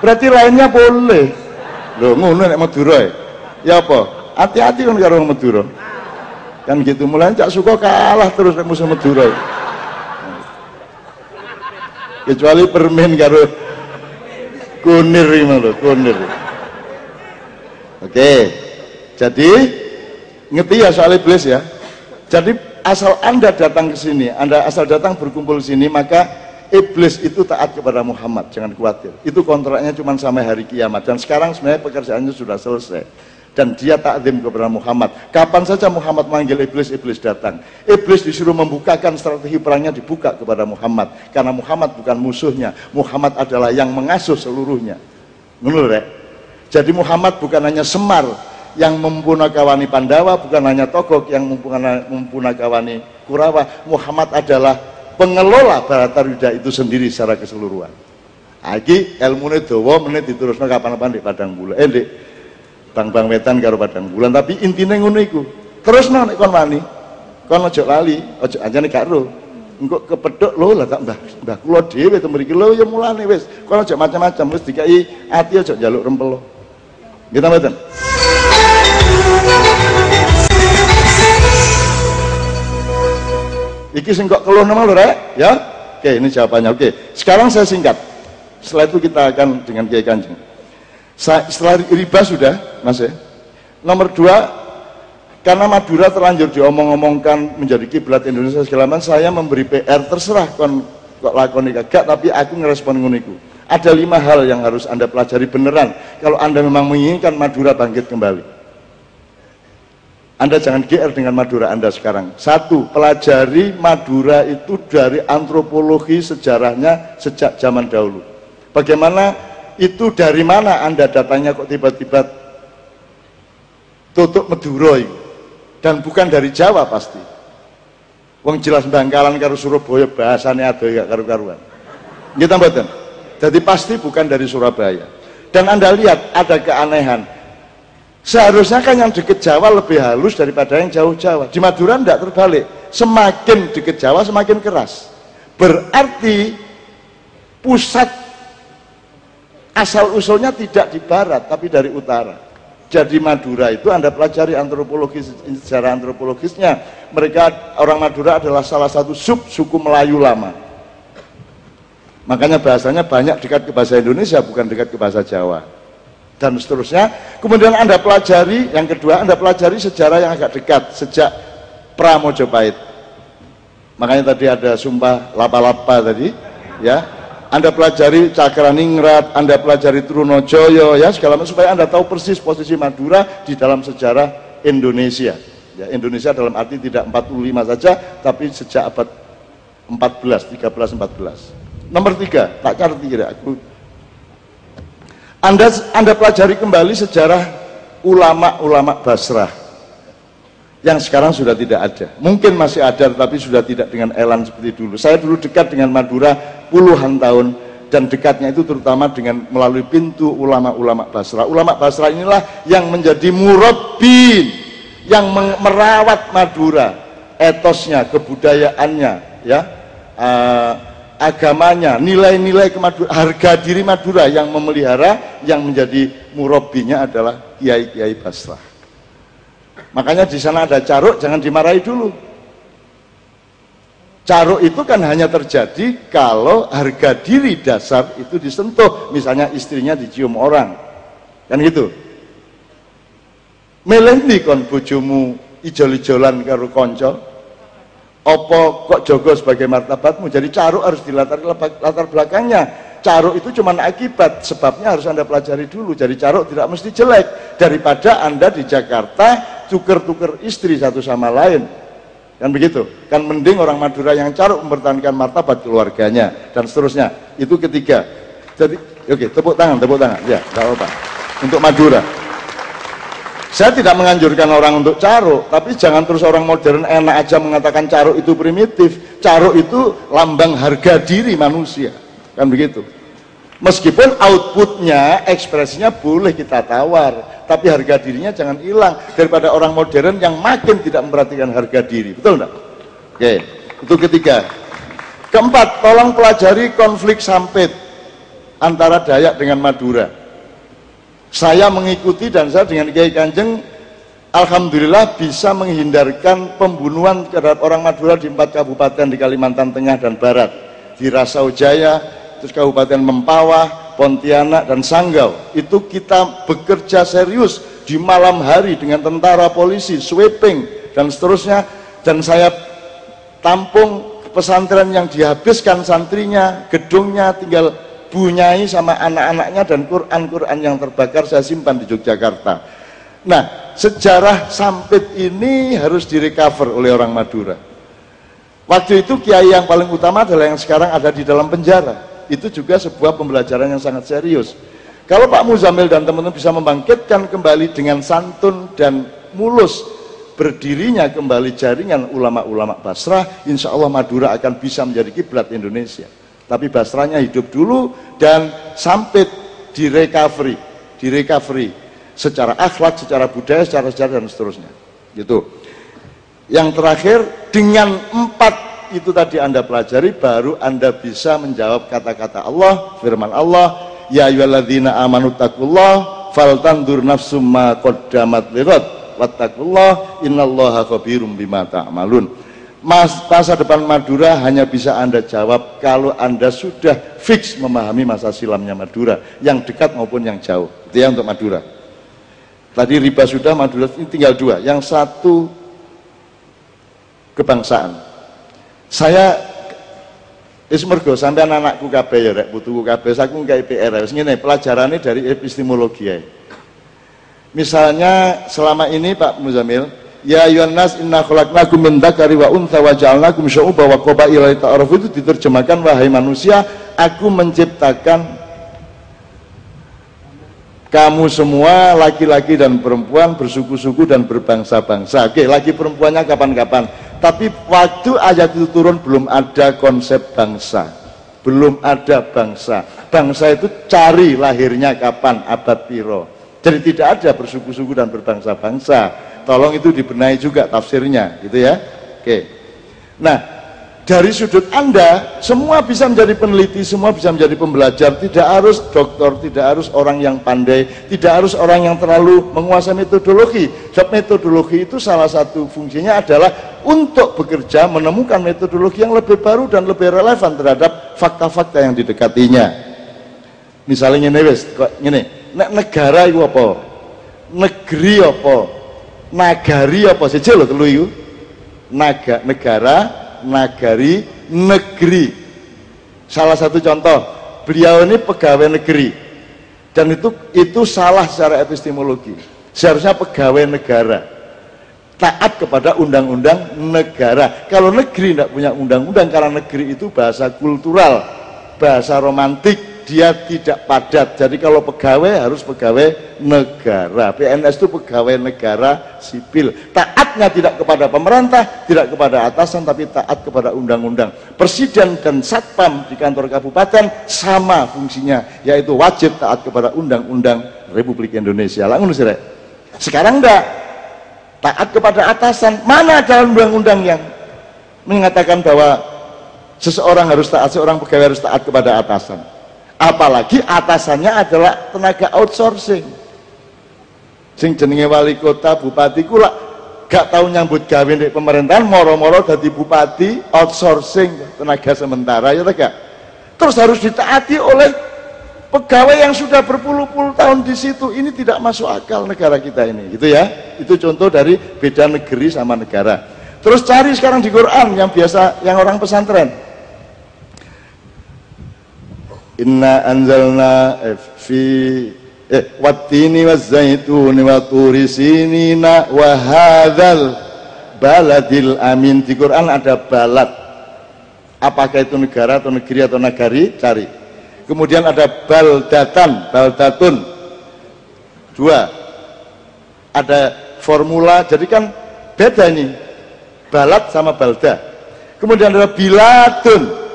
Berarti lainnya boleh. Loh, ngono nek Madura ya apa? Hati-hati kan karo Madura. Kan gitu, mulai Cak Suko kalah terus nek musuh Madura. Kecuali permen karo kunir iki lho, kunir. Oke. Jadi ngerti ya soal iblis ya. Jadi asal Anda datang ke sini, Anda asal datang berkumpul di sini, maka iblis itu taat kepada Muhammad, jangan khawatir. Itu kontraknya cuma sampai hari kiamat. Dan sekarang sebenarnya pekerjaannya sudah selesai. Dan dia takzim kepada Muhammad. Kapan saja Muhammad manggil iblis, iblis datang. Iblis disuruh membukakan strategi perangnya, dibuka kepada Muhammad. Karena Muhammad bukan musuhnya. Muhammad adalah yang mengasuh seluruhnya. Menurut ya? Jadi Muhammad bukan hanya Semar yang mempunakawani Pandawa, bukan hanya Togok yang mempunakawani Kurawa. Muhammad adalah pengelola Bharatayuda itu sendiri secara keseluruhan. Lagi ilmunya dawa menit diterusno kapan-kapan di Padang Bulan. Di Bang Wetan karo Padang Bulan, tapi intinya ngono iku. Terusno nek kon wani. Kon aja lali, aja anjane gak ro. Engko kepethuk lho lah tak mbah kula dhewe to mriki lho ya mulane wis. Kon aja macam-macam wis dikai ati aja njaluk rempelo. Gitu mboten? Iki sing kok keluh nama lho rek, ya? Oke, ini jawabannya. Oke, sekarang saya singkat. Setelah itu kita akan dengan Kiai Kanjeng. Setelah riba sudah, Mas ya. Nomor 2, karena Madura terlanjur diomong-omongkan menjadi kiblat Indonesia segala macam, saya memberi PR, terserah kon kok lakoni kagak, tapi aku ngerespon nguniku. Ada 5 hal yang harus Anda pelajari beneran kalau Anda memang menginginkan Madura bangkit kembali. Anda jangan GR dengan Madura Anda sekarang. 1, pelajari Madura itu dari antropologi sejarahnya sejak zaman dahulu. Bagaimana itu, dari mana Anda datangnya kok tiba-tiba tutup Madura itu? Dan bukan dari Jawa pasti. Wong jelas Bangkalan karo Surabaya bahasane adoh gak karu-karuan. Nggih ta mboten? Jadi pasti bukan dari Surabaya. Dan Anda lihat ada keanehan. Seharusnya kan yang dekat Jawa lebih halus daripada yang jauh Jawa. Di Madura tidak terbalik. Semakin dekat Jawa semakin keras. Berarti pusat asal usulnya tidak di barat tapi dari utara. Jadi Madura itu Anda pelajari antropologis, sejarah antropologisnya. Mereka orang Madura adalah salah satu sub suku Melayu lama. Makanya bahasanya banyak dekat ke bahasa Indonesia, bukan dekat ke bahasa Jawa. Dan seterusnya. Kemudian Anda pelajari, yang kedua Anda pelajari sejarah yang agak dekat, sejak Pramojopahit. Makanya tadi ada Sumpah Lapa-Lapa tadi, ya. Anda pelajari Cakraningrat, Anda pelajari Trunojoyo, ya, segala macam, supaya Anda tahu persis posisi Madura di dalam sejarah Indonesia. Ya, Indonesia dalam arti tidak 45 saja, tapi sejak abad 14, 13, 14. Nomor 3, tak carti kira aku. Anda pelajari kembali sejarah ulama-ulama Basrah yang sekarang sudah tidak ada. Mungkin masih ada, tetapi sudah tidak dengan elan seperti dulu. Saya dulu dekat dengan Madura puluhan tahun, dan dekatnya itu terutama dengan melalui pintu ulama-ulama Basrah. Ulama Basrah inilah yang menjadi murabbin, yang merawat Madura, etosnya, kebudayaannya, ya. Agamanya, nilai-nilai harga diri Madura yang memelihara, yang menjadi murabinya adalah kiai-kiai Basrah. Makanya di sana ada caruk, jangan dimarahi dulu. Caruk itu kan hanya terjadi kalau harga diri dasar itu disentuh, misalnya istrinya dicium orang, kan gitu. Melendi kon bojomu ijol-ijolan karo konco. Opo kok jogo sebagai martabatmu? Jadi caruk harus dilatar belakangnya. Caruk itu cuma akibat, sebabnya harus Anda pelajari dulu. Jadi caruk tidak mesti jelek. Daripada Anda di Jakarta tuker-tuker istri satu sama lain, kan begitu? Kan mending orang Madura yang caruk mempertahankan martabat keluarganya dan seterusnya. Itu ketiga. Jadi oke, tepuk tangan ya, nggak apa-apa untuk Madura. Saya tidak menganjurkan orang untuk caruk, tapi jangan terus orang modern enak aja mengatakan caruk itu primitif. Caruk itu lambang harga diri manusia, kan begitu. Meskipun outputnya, ekspresinya boleh kita tawar, tapi harga dirinya jangan hilang. Daripada orang modern yang makin tidak memperhatikan harga diri, betul enggak? Oke, itu ketiga. Keempat, tolong pelajari konflik sampit antara Dayak dengan Madura. Saya mengikuti dan saya dengan Kiai Kanjeng alhamdulillah bisa menghindarkan pembunuhan terhadap orang Madura di 4 kabupaten di Kalimantan Tengah dan Barat, di Rasau Jaya, terus Kabupaten Mempawah, Pontianak dan Sanggau. Itu kita bekerja serius di malam hari dengan tentara, polisi, sweeping dan seterusnya, dan saya tampung pesantren yang dihabiskan santrinya, gedungnya tinggal bunyai sama anak-anaknya, dan Quran-Quran yang terbakar saya simpan di Yogyakarta. Nah, sejarah Sampit ini harus direcover oleh orang Madura. Waktu itu kiai yang paling utama adalah yang sekarang ada di dalam penjara. Itu juga sebuah pembelajaran yang sangat serius. Kalau Pak Muzamil dan teman-teman bisa membangkitkan kembali dengan santun dan mulus berdirinya kembali jaringan ulama-ulama Basrah, insya Allah Madura akan bisa menjadi kiblat Indonesia. Tapi Basrahnya hidup dulu dan Sampit direcovery secara akhlak, secara budaya, secara sejarah dan seterusnya. Gitu. Yang terakhir, dengan 4 itu tadi Anda pelajari, baru Anda bisa menjawab kata-kata Allah, firman Allah, ya ayyuhalladzina amanu taqullah faltandur nafsum ma qaddamat lighad wattaqullah innallaha khabirum bima ta'malun. Masa depan Madura hanya bisa Anda jawab kalau Anda sudah fix memahami masa silamnya Madura, yang dekat maupun yang jauh. Itu ya untuk Madura. Tadi riba sudah, Madura ini tinggal 2. Yang satu kebangsaan. Saya ismergo sampai anakku kabeh ya rek, putuku kabeh, saku nggawe PR. Wis ngene, pelajarannya dari epistemologi ya. Misalnya selama ini Pak Muzamil, ya ayyuhan nas inna khalaqnakum min dzakari wa untha wa ja'alnakum syu'uban wa qabaila lita'arafu, itu diterjemahkan, wahai manusia, aku menciptakan kamu semua laki-laki dan perempuan bersuku-suku dan berbangsa-bangsa. Oke, laki perempuannya kapan-kapan. Tapi waktu ayat itu turun belum ada konsep bangsa. Belum ada bangsa. Bangsa itu cari lahirnya kapan, abad piro. Jadi tidak ada bersuku-suku dan berbangsa-bangsa. Tolong itu dibenahi juga tafsirnya, gitu ya. Oke. Nah, dari sudut Anda, semua bisa menjadi peneliti, semua bisa menjadi pembelajar. Tidak harus doktor, tidak harus orang yang pandai, tidak harus orang yang terlalu menguasai metodologi. Sebab metodologi itu salah satu fungsinya adalah untuk bekerja menemukan metodologi yang lebih baru dan lebih relevan terhadap fakta-fakta yang didekatinya. Misalnya ini wes, ini negara itu apa? Negeri apa? Nagari apa? Sejak lo telu itu negara, nagari, negeri. Salah satu contoh, beliau ini pegawai negeri, dan itu salah secara epistemologi. Seharusnya pegawai negara, taat kepada undang-undang negara. Kalau negeri tidak punya undang-undang, karena negeri itu bahasa kultural, bahasa romantik, dia tidak padat. Jadi kalau pegawai harus pegawai negara. PNS itu pegawai negara sipil. Taatnya tidak kepada pemerintah, tidak kepada atasan, tapi taat kepada undang-undang. Presiden dan satpam di kantor kabupaten sama fungsinya, yaitu wajib taat kepada undang-undang Republik Indonesia. Langsung sih, sekarang enggak taat kepada atasan. Mana dalam undang-undang yang mengatakan bahwa seseorang harus taat, seorang pegawai harus taat kepada atasan? Apalagi atasannya adalah tenaga outsourcing. Sing jenenge wali kota, bupati kula gak tahu nyambut gawe di pemerintahan, moro-moro dadi bupati outsourcing, tenaga sementara, ya tak? Terus harus ditaati oleh pegawai yang sudah berpuluh-puluh tahun di situ. Ini tidak masuk akal negara kita ini, gitu ya. Itu contoh dari beda negeri sama negara. Terus cari sekarang di Quran yang biasa, yang orang pesantren. Inna anzalna fi wattini wazzaituni wa turi sinina wa hadzal baladil amin. Di Quran ada balad. Apakah itu negara atau negeri atau nagari? Cari. Kemudian ada baldatan, baldatun. 2. Ada formula, jadi kan beda ini. Balad sama balda. Kemudian ada biladun.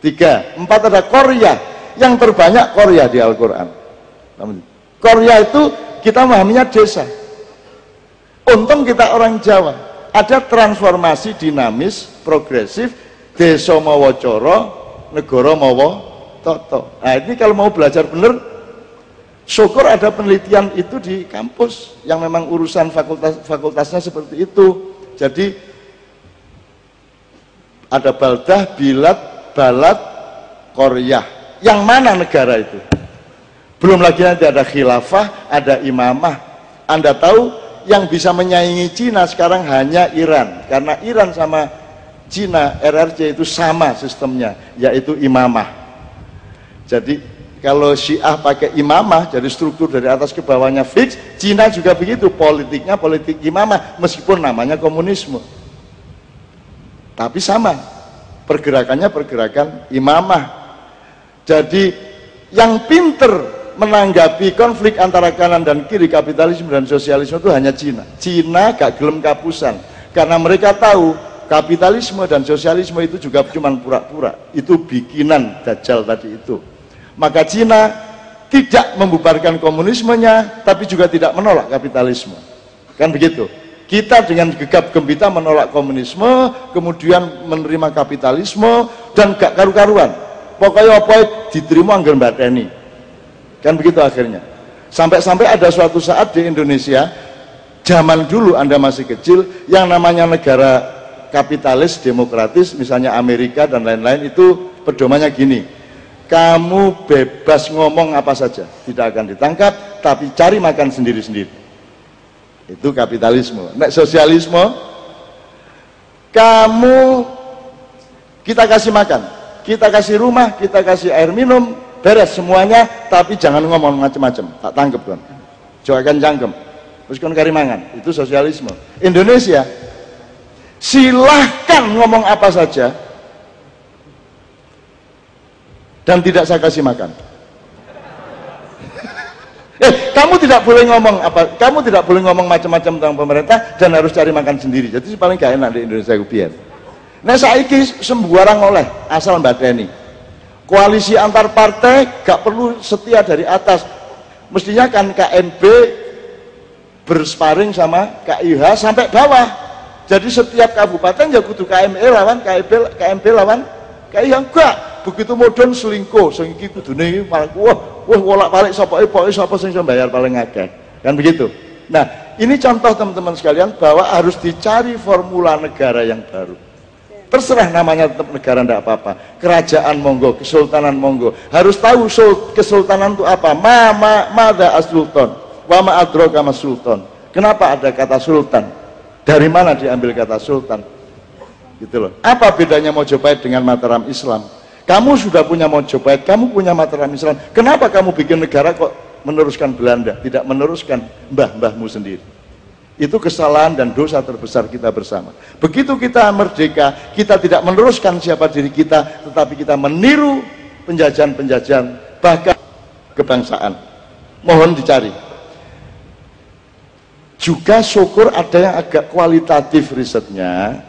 3, 4 ada Korea. Yang terbanyak Korea di Al-Quran. Korea itu kita memahaminya desa. Untung kita orang Jawa, ada transformasi dinamis, progresif, desa mawa cara, negara mawa Toto. Nah ini kalau mau belajar bener, syukur ada penelitian itu di kampus yang memang urusan fakultasnya seperti itu. Jadi ada baldah, bilad, balad, koryah. Yang mana negara itu? Belum lagi nanti ada khilafah, ada imamah. Anda tahu yang bisa menyaingi Cina sekarang hanya Iran, karena Iran sama Cina RRC itu sama sistemnya, yaitu imamah. Jadi kalau Syiah pakai imamah, jadi struktur dari atas ke bawahnya fix, Cina juga begitu, politiknya politik imamah, meskipun namanya komunisme. Tapi sama, pergerakannya pergerakan imamah. Jadi yang pinter menanggapi konflik antara kanan dan kiri, kapitalisme dan sosialisme itu hanya Cina. Cina gak gelem kapusan, karena mereka tahu kapitalisme dan sosialisme itu juga cuma pura-pura, itu bikinan Dajjal tadi itu. Maka Cina tidak membubarkan komunismenya, tapi juga tidak menolak kapitalisme. Kan begitu. Kita dengan gegap gempita menolak komunisme, kemudian menerima kapitalisme, dan gak karu-karuan. Pokoknya apa diterima anggar mbateni. Kan begitu akhirnya. Sampai-sampai ada suatu saat di Indonesia, zaman dulu Anda masih kecil, yang namanya negara kapitalis, demokratis, misalnya Amerika dan lain-lain, itu pedomannya gini. Kamu bebas ngomong apa saja, tidak akan ditangkap, tapi cari makan sendiri-sendiri. Itu kapitalisme. Nek sosialisme, kita kasih makan, kita kasih rumah, kita kasih air minum, beres semuanya, tapi jangan ngomong macam-macam, tak tangkep kan. Jangan cangkem, terus kan kari mangan. Itu sosialisme. Indonesia, silahkan ngomong apa saja, dan tidak saya kasih makan. Kamu tidak boleh ngomong apa, kamu tidak boleh ngomong macam-macam tentang pemerintah dan harus cari makan sendiri. Jadi paling gak enak di Indonesia kubian. Nah saiki sembarang oleh asal mbadeni. Koalisi antar partai gak perlu setia dari atas. Mestinya kan KMB bersparing sama KIH sampai bawah. Jadi setiap kabupaten ya kudu KME lawan KMB lawan KIH. Enggak. Begitu modern selingkuh, sing iki kudune iki malah wah wolak-balik sapa sing iso bayar paling akeh. Kan begitu. Nah, ini contoh teman-teman sekalian bahwa harus dicari formula negara yang baru. Terserah namanya tetap negara enggak apa-apa. Kerajaan monggo, kesultanan monggo. Harus tahu kesultanan itu apa. Mada as-sultan, wa ma adraka mas sultan. Kenapa ada kata sultan? Dari mana diambil kata sultan? Gitu loh. Apa bedanya Mojopahit dengan Mataram Islam? Kamu sudah punya Mojopahit, kamu punya Mataram Islam. Kenapa kamu bikin negara kok meneruskan Belanda, tidak meneruskan mbah-mbahmu sendiri? Itu kesalahan dan dosa terbesar kita bersama. Begitu kita merdeka, kita tidak meneruskan siapa diri kita, tetapi kita meniru penjajahan-penjajahan, bahkan kebangsaan. Mohon dicari. Juga syukur ada yang agak kualitatif risetnya.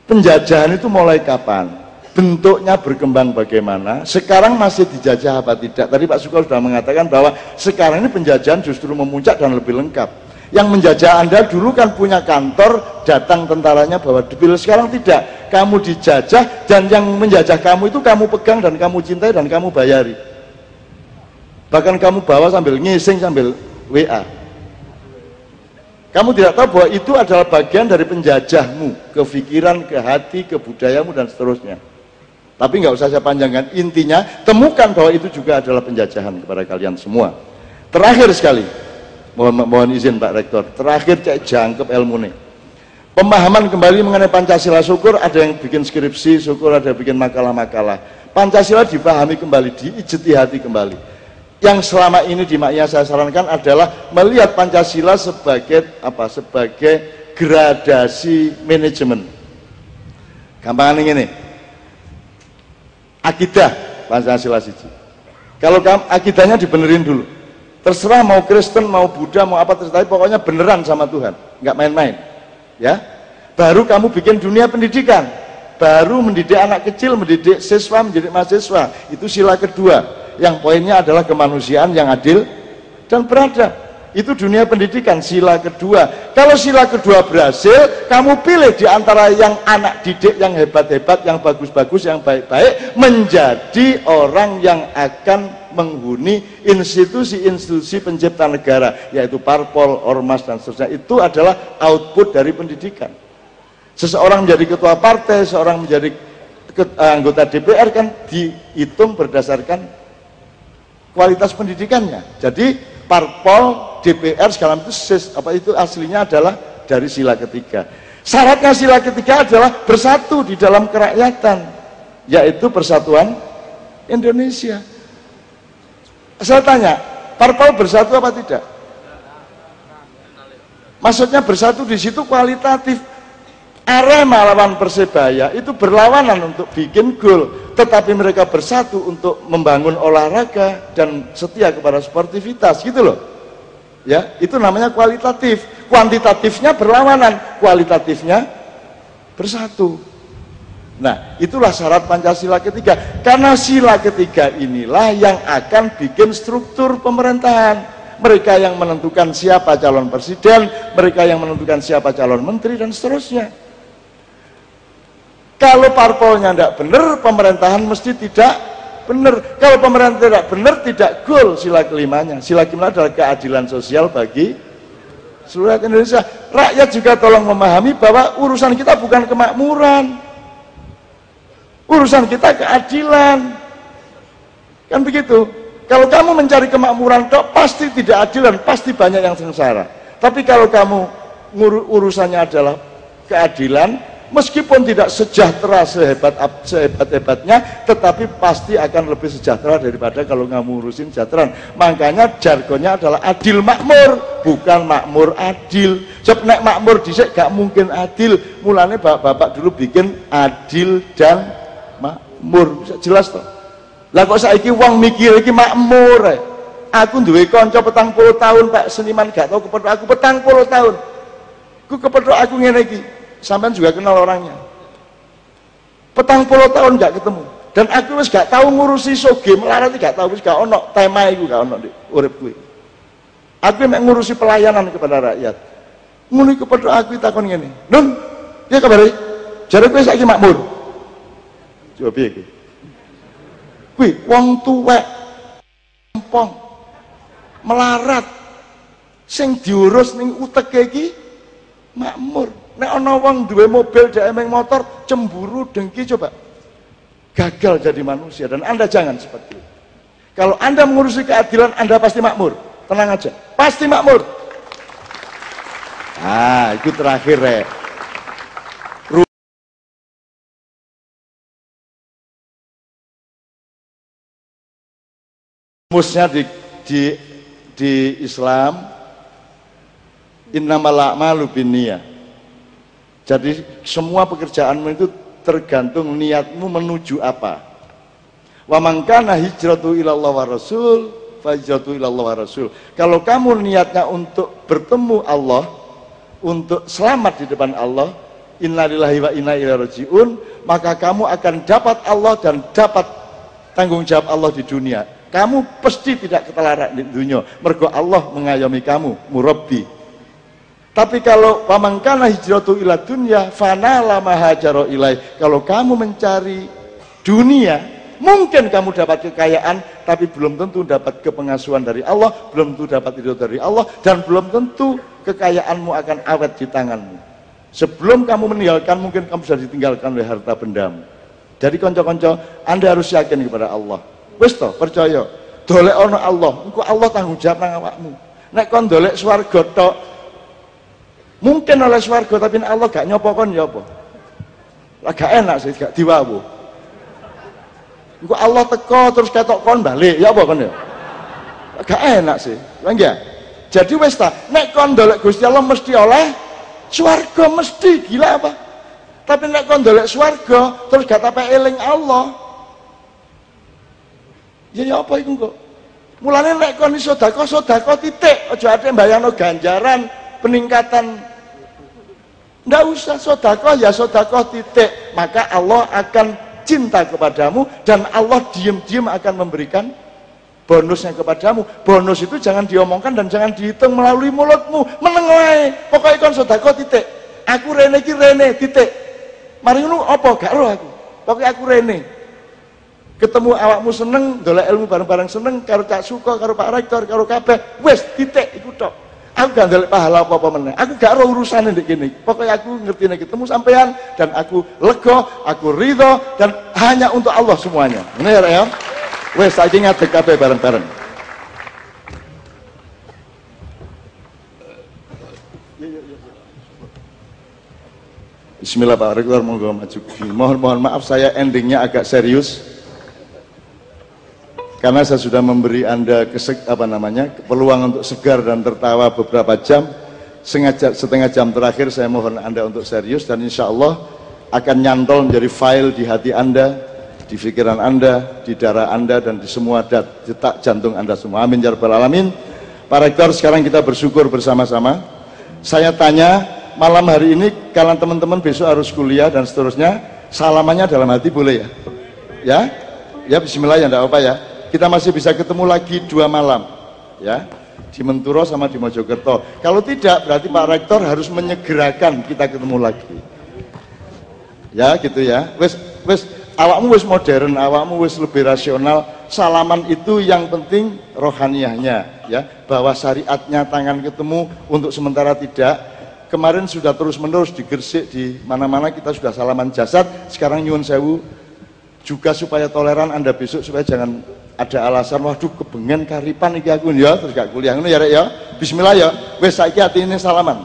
Penjajahan itu mulai kapan? Bentuknya berkembang bagaimana, sekarang masih dijajah apa tidak. Tadi Pak Suko sudah mengatakan bahwa sekarang ini penjajahan justru memuncak dan lebih lengkap. Yang menjajah Anda dulu kan punya kantor, datang tentaranya bawa debil. Sekarang tidak, kamu dijajah, dan yang menjajah kamu itu kamu pegang dan kamu cintai dan kamu bayari. Bahkan kamu bawa sambil ngising, sambil WA. Kamu tidak tahu bahwa itu adalah bagian dari penjajahmu, ke pikiran, ke hati, ke budayamu dan seterusnya. Tapi nggak usah saya panjangkan, intinya temukan bahwa itu juga adalah penjajahan kepada kalian semua. Terakhir sekali, mohon izin Pak Rektor, terakhir cek jangkep ilmu nih. Pemahaman kembali mengenai Pancasila, syukur ada yang bikin skripsi, syukur ada yang bikin makalah-makalah. Pancasila dipahami kembali, diijtihati kembali. Yang selama ini di Maknya saya sarankan adalah melihat Pancasila sebagai apa? Sebagai gradasi manajemen. Gampangan ini. Akidah Pancasila siji. Kalau akidahnya dibenerin dulu, terserah mau Kristen, mau Buddha, mau apa terserah, pokoknya beneran sama Tuhan, nggak main-main, ya. Baru kamu bikin dunia pendidikan, baru mendidik anak kecil, mendidik siswa, mendidik mahasiswa. Itu sila kedua, yang poinnya adalah kemanusiaan yang adil dan beradab. Itu dunia pendidikan, sila kedua. Kalau sila kedua berhasil, kamu pilih di antara yang anak didik yang hebat-hebat, yang bagus-bagus, yang baik-baik, menjadi orang yang akan menghuni institusi-institusi pencipta negara, yaitu parpol, ormas, dan seterusnya. Itu adalah output dari pendidikan. Seseorang menjadi ketua partai, seorang menjadi anggota DPR kan dihitung berdasarkan kualitas pendidikannya. Jadi parpol, DPR segala itu aslinya adalah dari sila ketiga. Syaratnya sila ketiga adalah bersatu di dalam kerakyatan, yaitu persatuan Indonesia. Saya tanya, parpol bersatu apa tidak? Maksudnya bersatu di situ kualitatif. Arema lawan Persebaya itu berlawanan untuk bikin gol, tetapi mereka bersatu untuk membangun olahraga dan setia kepada sportivitas, gitu loh. Ya, itu namanya kualitatif. Kuantitatifnya berlawanan, kualitatifnya bersatu. Nah, itulah syarat Pancasila ketiga. Karena sila ketiga inilah yang akan bikin struktur pemerintahan. Mereka yang menentukan siapa calon presiden, mereka yang menentukan siapa calon menteri, dan seterusnya. Kalau parpolnya tidak benar, pemerintahan mesti tidak benar. Kalau pemerintah tidak benar, tidak goal sila kelimanya. Sila kelima adalah keadilan sosial bagi seluruh Indonesia. Rakyat juga tolong memahami bahwa urusan kita bukan kemakmuran, urusan kita keadilan. Kan begitu. Kalau kamu mencari kemakmuran, pasti tidak adil dan pasti banyak yang sengsara. Tapi kalau kamu urusannya adalah keadilan, meskipun tidak sejahtera sehebat-hebatnya, tetapi pasti akan lebih sejahtera daripada kalau kamu urusin sejahtera. Makanya jargonnya adalah adil makmur, bukan makmur adil. Sebab nek makmur dhisik gak mungkin adil. Mulanya bapak-bapak dulu bikin adil dan makmur. Bisa jelas toh? Lah kok saiki wong mikir iki makmur. Aku duwe kanca 40 tahun Pak seniman gak tau kepethuk aku 40 tahun. Ku kepethuk aku ngene iki. Sampean juga kenal orangnya. 40 tahun gak ketemu. Dan aku wis gak tahu ngurusi soge melarat, gak tahu, wis gak ono tema iku, gak ono di urip kuwi. Aku mek ngurusi pelayanan kepada rakyat. Ngono iku kepethuk aku takon ngene. Nun, piye kabare? Jare kowe saiki makmur. Coba piye iki? Kuwi wong tuwek empong melarat sing diurus ning uteke iki makmur. Nek ana wong duwe mobil dhek meng motor cemburu dengki, coba gagal jadi manusia. Dan Anda jangan seperti itu. Kalau Anda mengurusi keadilan, Anda pasti makmur. Tenang aja, pasti makmur. Ah, itu terakhir rek. Rumusnya di Islam, innamal a'malu binniyah. Jadi semua pekerjaanmu itu tergantung niatmu menuju apa. Wa man kana hijratu ilallah wa rasul fa hijratu ilallah wa rasul. Kalau kamu niatnya untuk bertemu Allah, untuk selamat di depan Allah, innalillahi wa inna ilaihi rajiun, maka kamu akan dapat Allah dan dapat tanggung jawab Allah di dunia. Kamu pasti tidak ketularan di dunia, mergo Allah mengayomi kamu, murabbi. Tapi kalau pamangkana hijratu ila dunya fanala mahajaro ilai, kalau kamu mencari dunia, mungkin kamu dapat kekayaan, tapi belum tentu dapat kepengasuhan dari Allah, belum tentu dapat ridho dari Allah, dan belum tentu kekayaanmu akan awet di tanganmu. Sebelum kamu meninggalkan, mungkin kamu sudah ditinggalkan oleh harta bendamu. Jadi konco-konco, Anda harus yakin kepada Allah. Wis toh, percaya, dolek ono Allah, engko Allah tanggung jawab nang awakmu. Nek kon dolek swarga tok, mungkin oleh swarga, tapi Allah gak nyopokon ya apa? Lah gak enak sih, gak diwawu. Engko Allah teko terus ketok kon balik, ya apa kon ya? Gak enak sih, lha nggih. Jadi wis ta, nek kon dolek Gusti Allah mesti oleh swarga, mesti, gila apa? Tapi nek kon dolek swarga terus gak tape eling Allah, ya apa iku kok? Mulane nek kon iso sedekah titik, aja ate mbayangno ganjaran peningkatan. Ndak usah sedekah, ya sedekah titik, maka Allah akan cinta kepadamu dan Allah diam-diam akan memberikan bonusnya kepadamu. Bonus itu jangan diomongkan dan jangan dihitung melalui mulutmu. Meneng wae. Pokoke kon sedekah titik. Aku rene iki rene titik. Mari ngono apa gak roh aku. Pokoke aku rene. Ketemu awakmu seneng, dolek ilmu bareng-bareng seneng karo Cak Suko, karo Pak Rektor, karo kabeh. Wis titik iku tok. Aku gak dolek pahala apa-apa meneh. Aku gak roh urusane ndek kene. Pokoke aku ngertine ketemu sampean dan aku lega, aku ridho dan hanya untuk Allah semuanya. Bener ya? Wes saiki ngadeg kabeh bareng-bareng. Bismillah Pak Rektor, monggo maju. Mohon maaf saya endingnya agak serius. Karena saya sudah memberi Anda peluang untuk segar dan tertawa beberapa jam. Setengah jam terakhir saya mohon Anda untuk serius dan insya Allah akan nyantol menjadi file di hati Anda, di pikiran Anda, di darah Anda dan di semua detak jantung Anda semua. Amin ya rabbal alamin. Pak Rektor, sekarang kita bersyukur bersama-sama. Saya tanya malam hari ini, karena teman-teman besok harus kuliah dan seterusnya, salamannya dalam hati boleh ya? Ya? Ya bismillah ya, enggak apa ya. Kita masih bisa ketemu lagi 2 malam ya, di Menturo sama di Mojokerto. Kalau tidak berarti Pak Rektor harus menyegerakan kita ketemu lagi ya, gitu ya. Wes awakmu wis modern, awakmu wis lebih rasional. Salaman itu yang penting rohaniyahnya ya, bahwa syariatnya tangan ketemu untuk sementara tidak. Kemarin sudah terus menerus digersik di mana-mana, kita sudah salaman jasad. Sekarang nyuwun sewu juga supaya toleran Anda besok, supaya jangan ada alasan waduh kebengen karipan iki aku ya terus gak kuliah ngono ya Rek ya. Bismillah ya. Wis saiki atine salaman.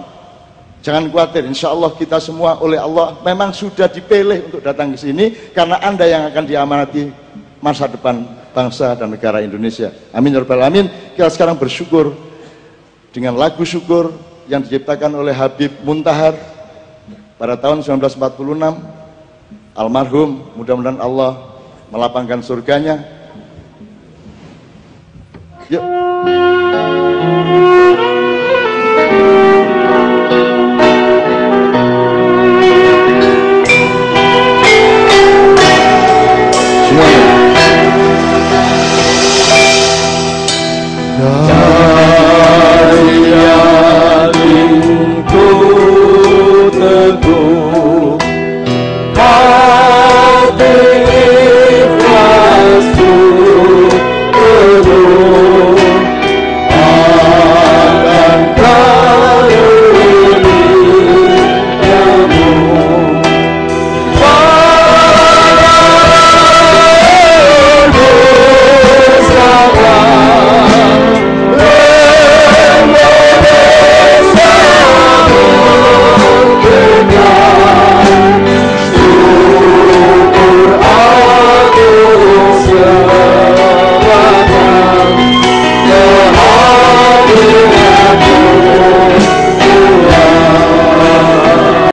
Jangan khawatir, insya Allah kita semua oleh Allah memang sudah dipilih untuk datang ke sini karena Anda yang akan diamanati masa depan bangsa dan negara Indonesia. Amin ya rabbal alamin. Kita sekarang bersyukur dengan lagu syukur yang diciptakan oleh Habib Muntahar pada tahun 1946. Almarhum, mudah-mudahan Allah melapangkan surganya. Yuk.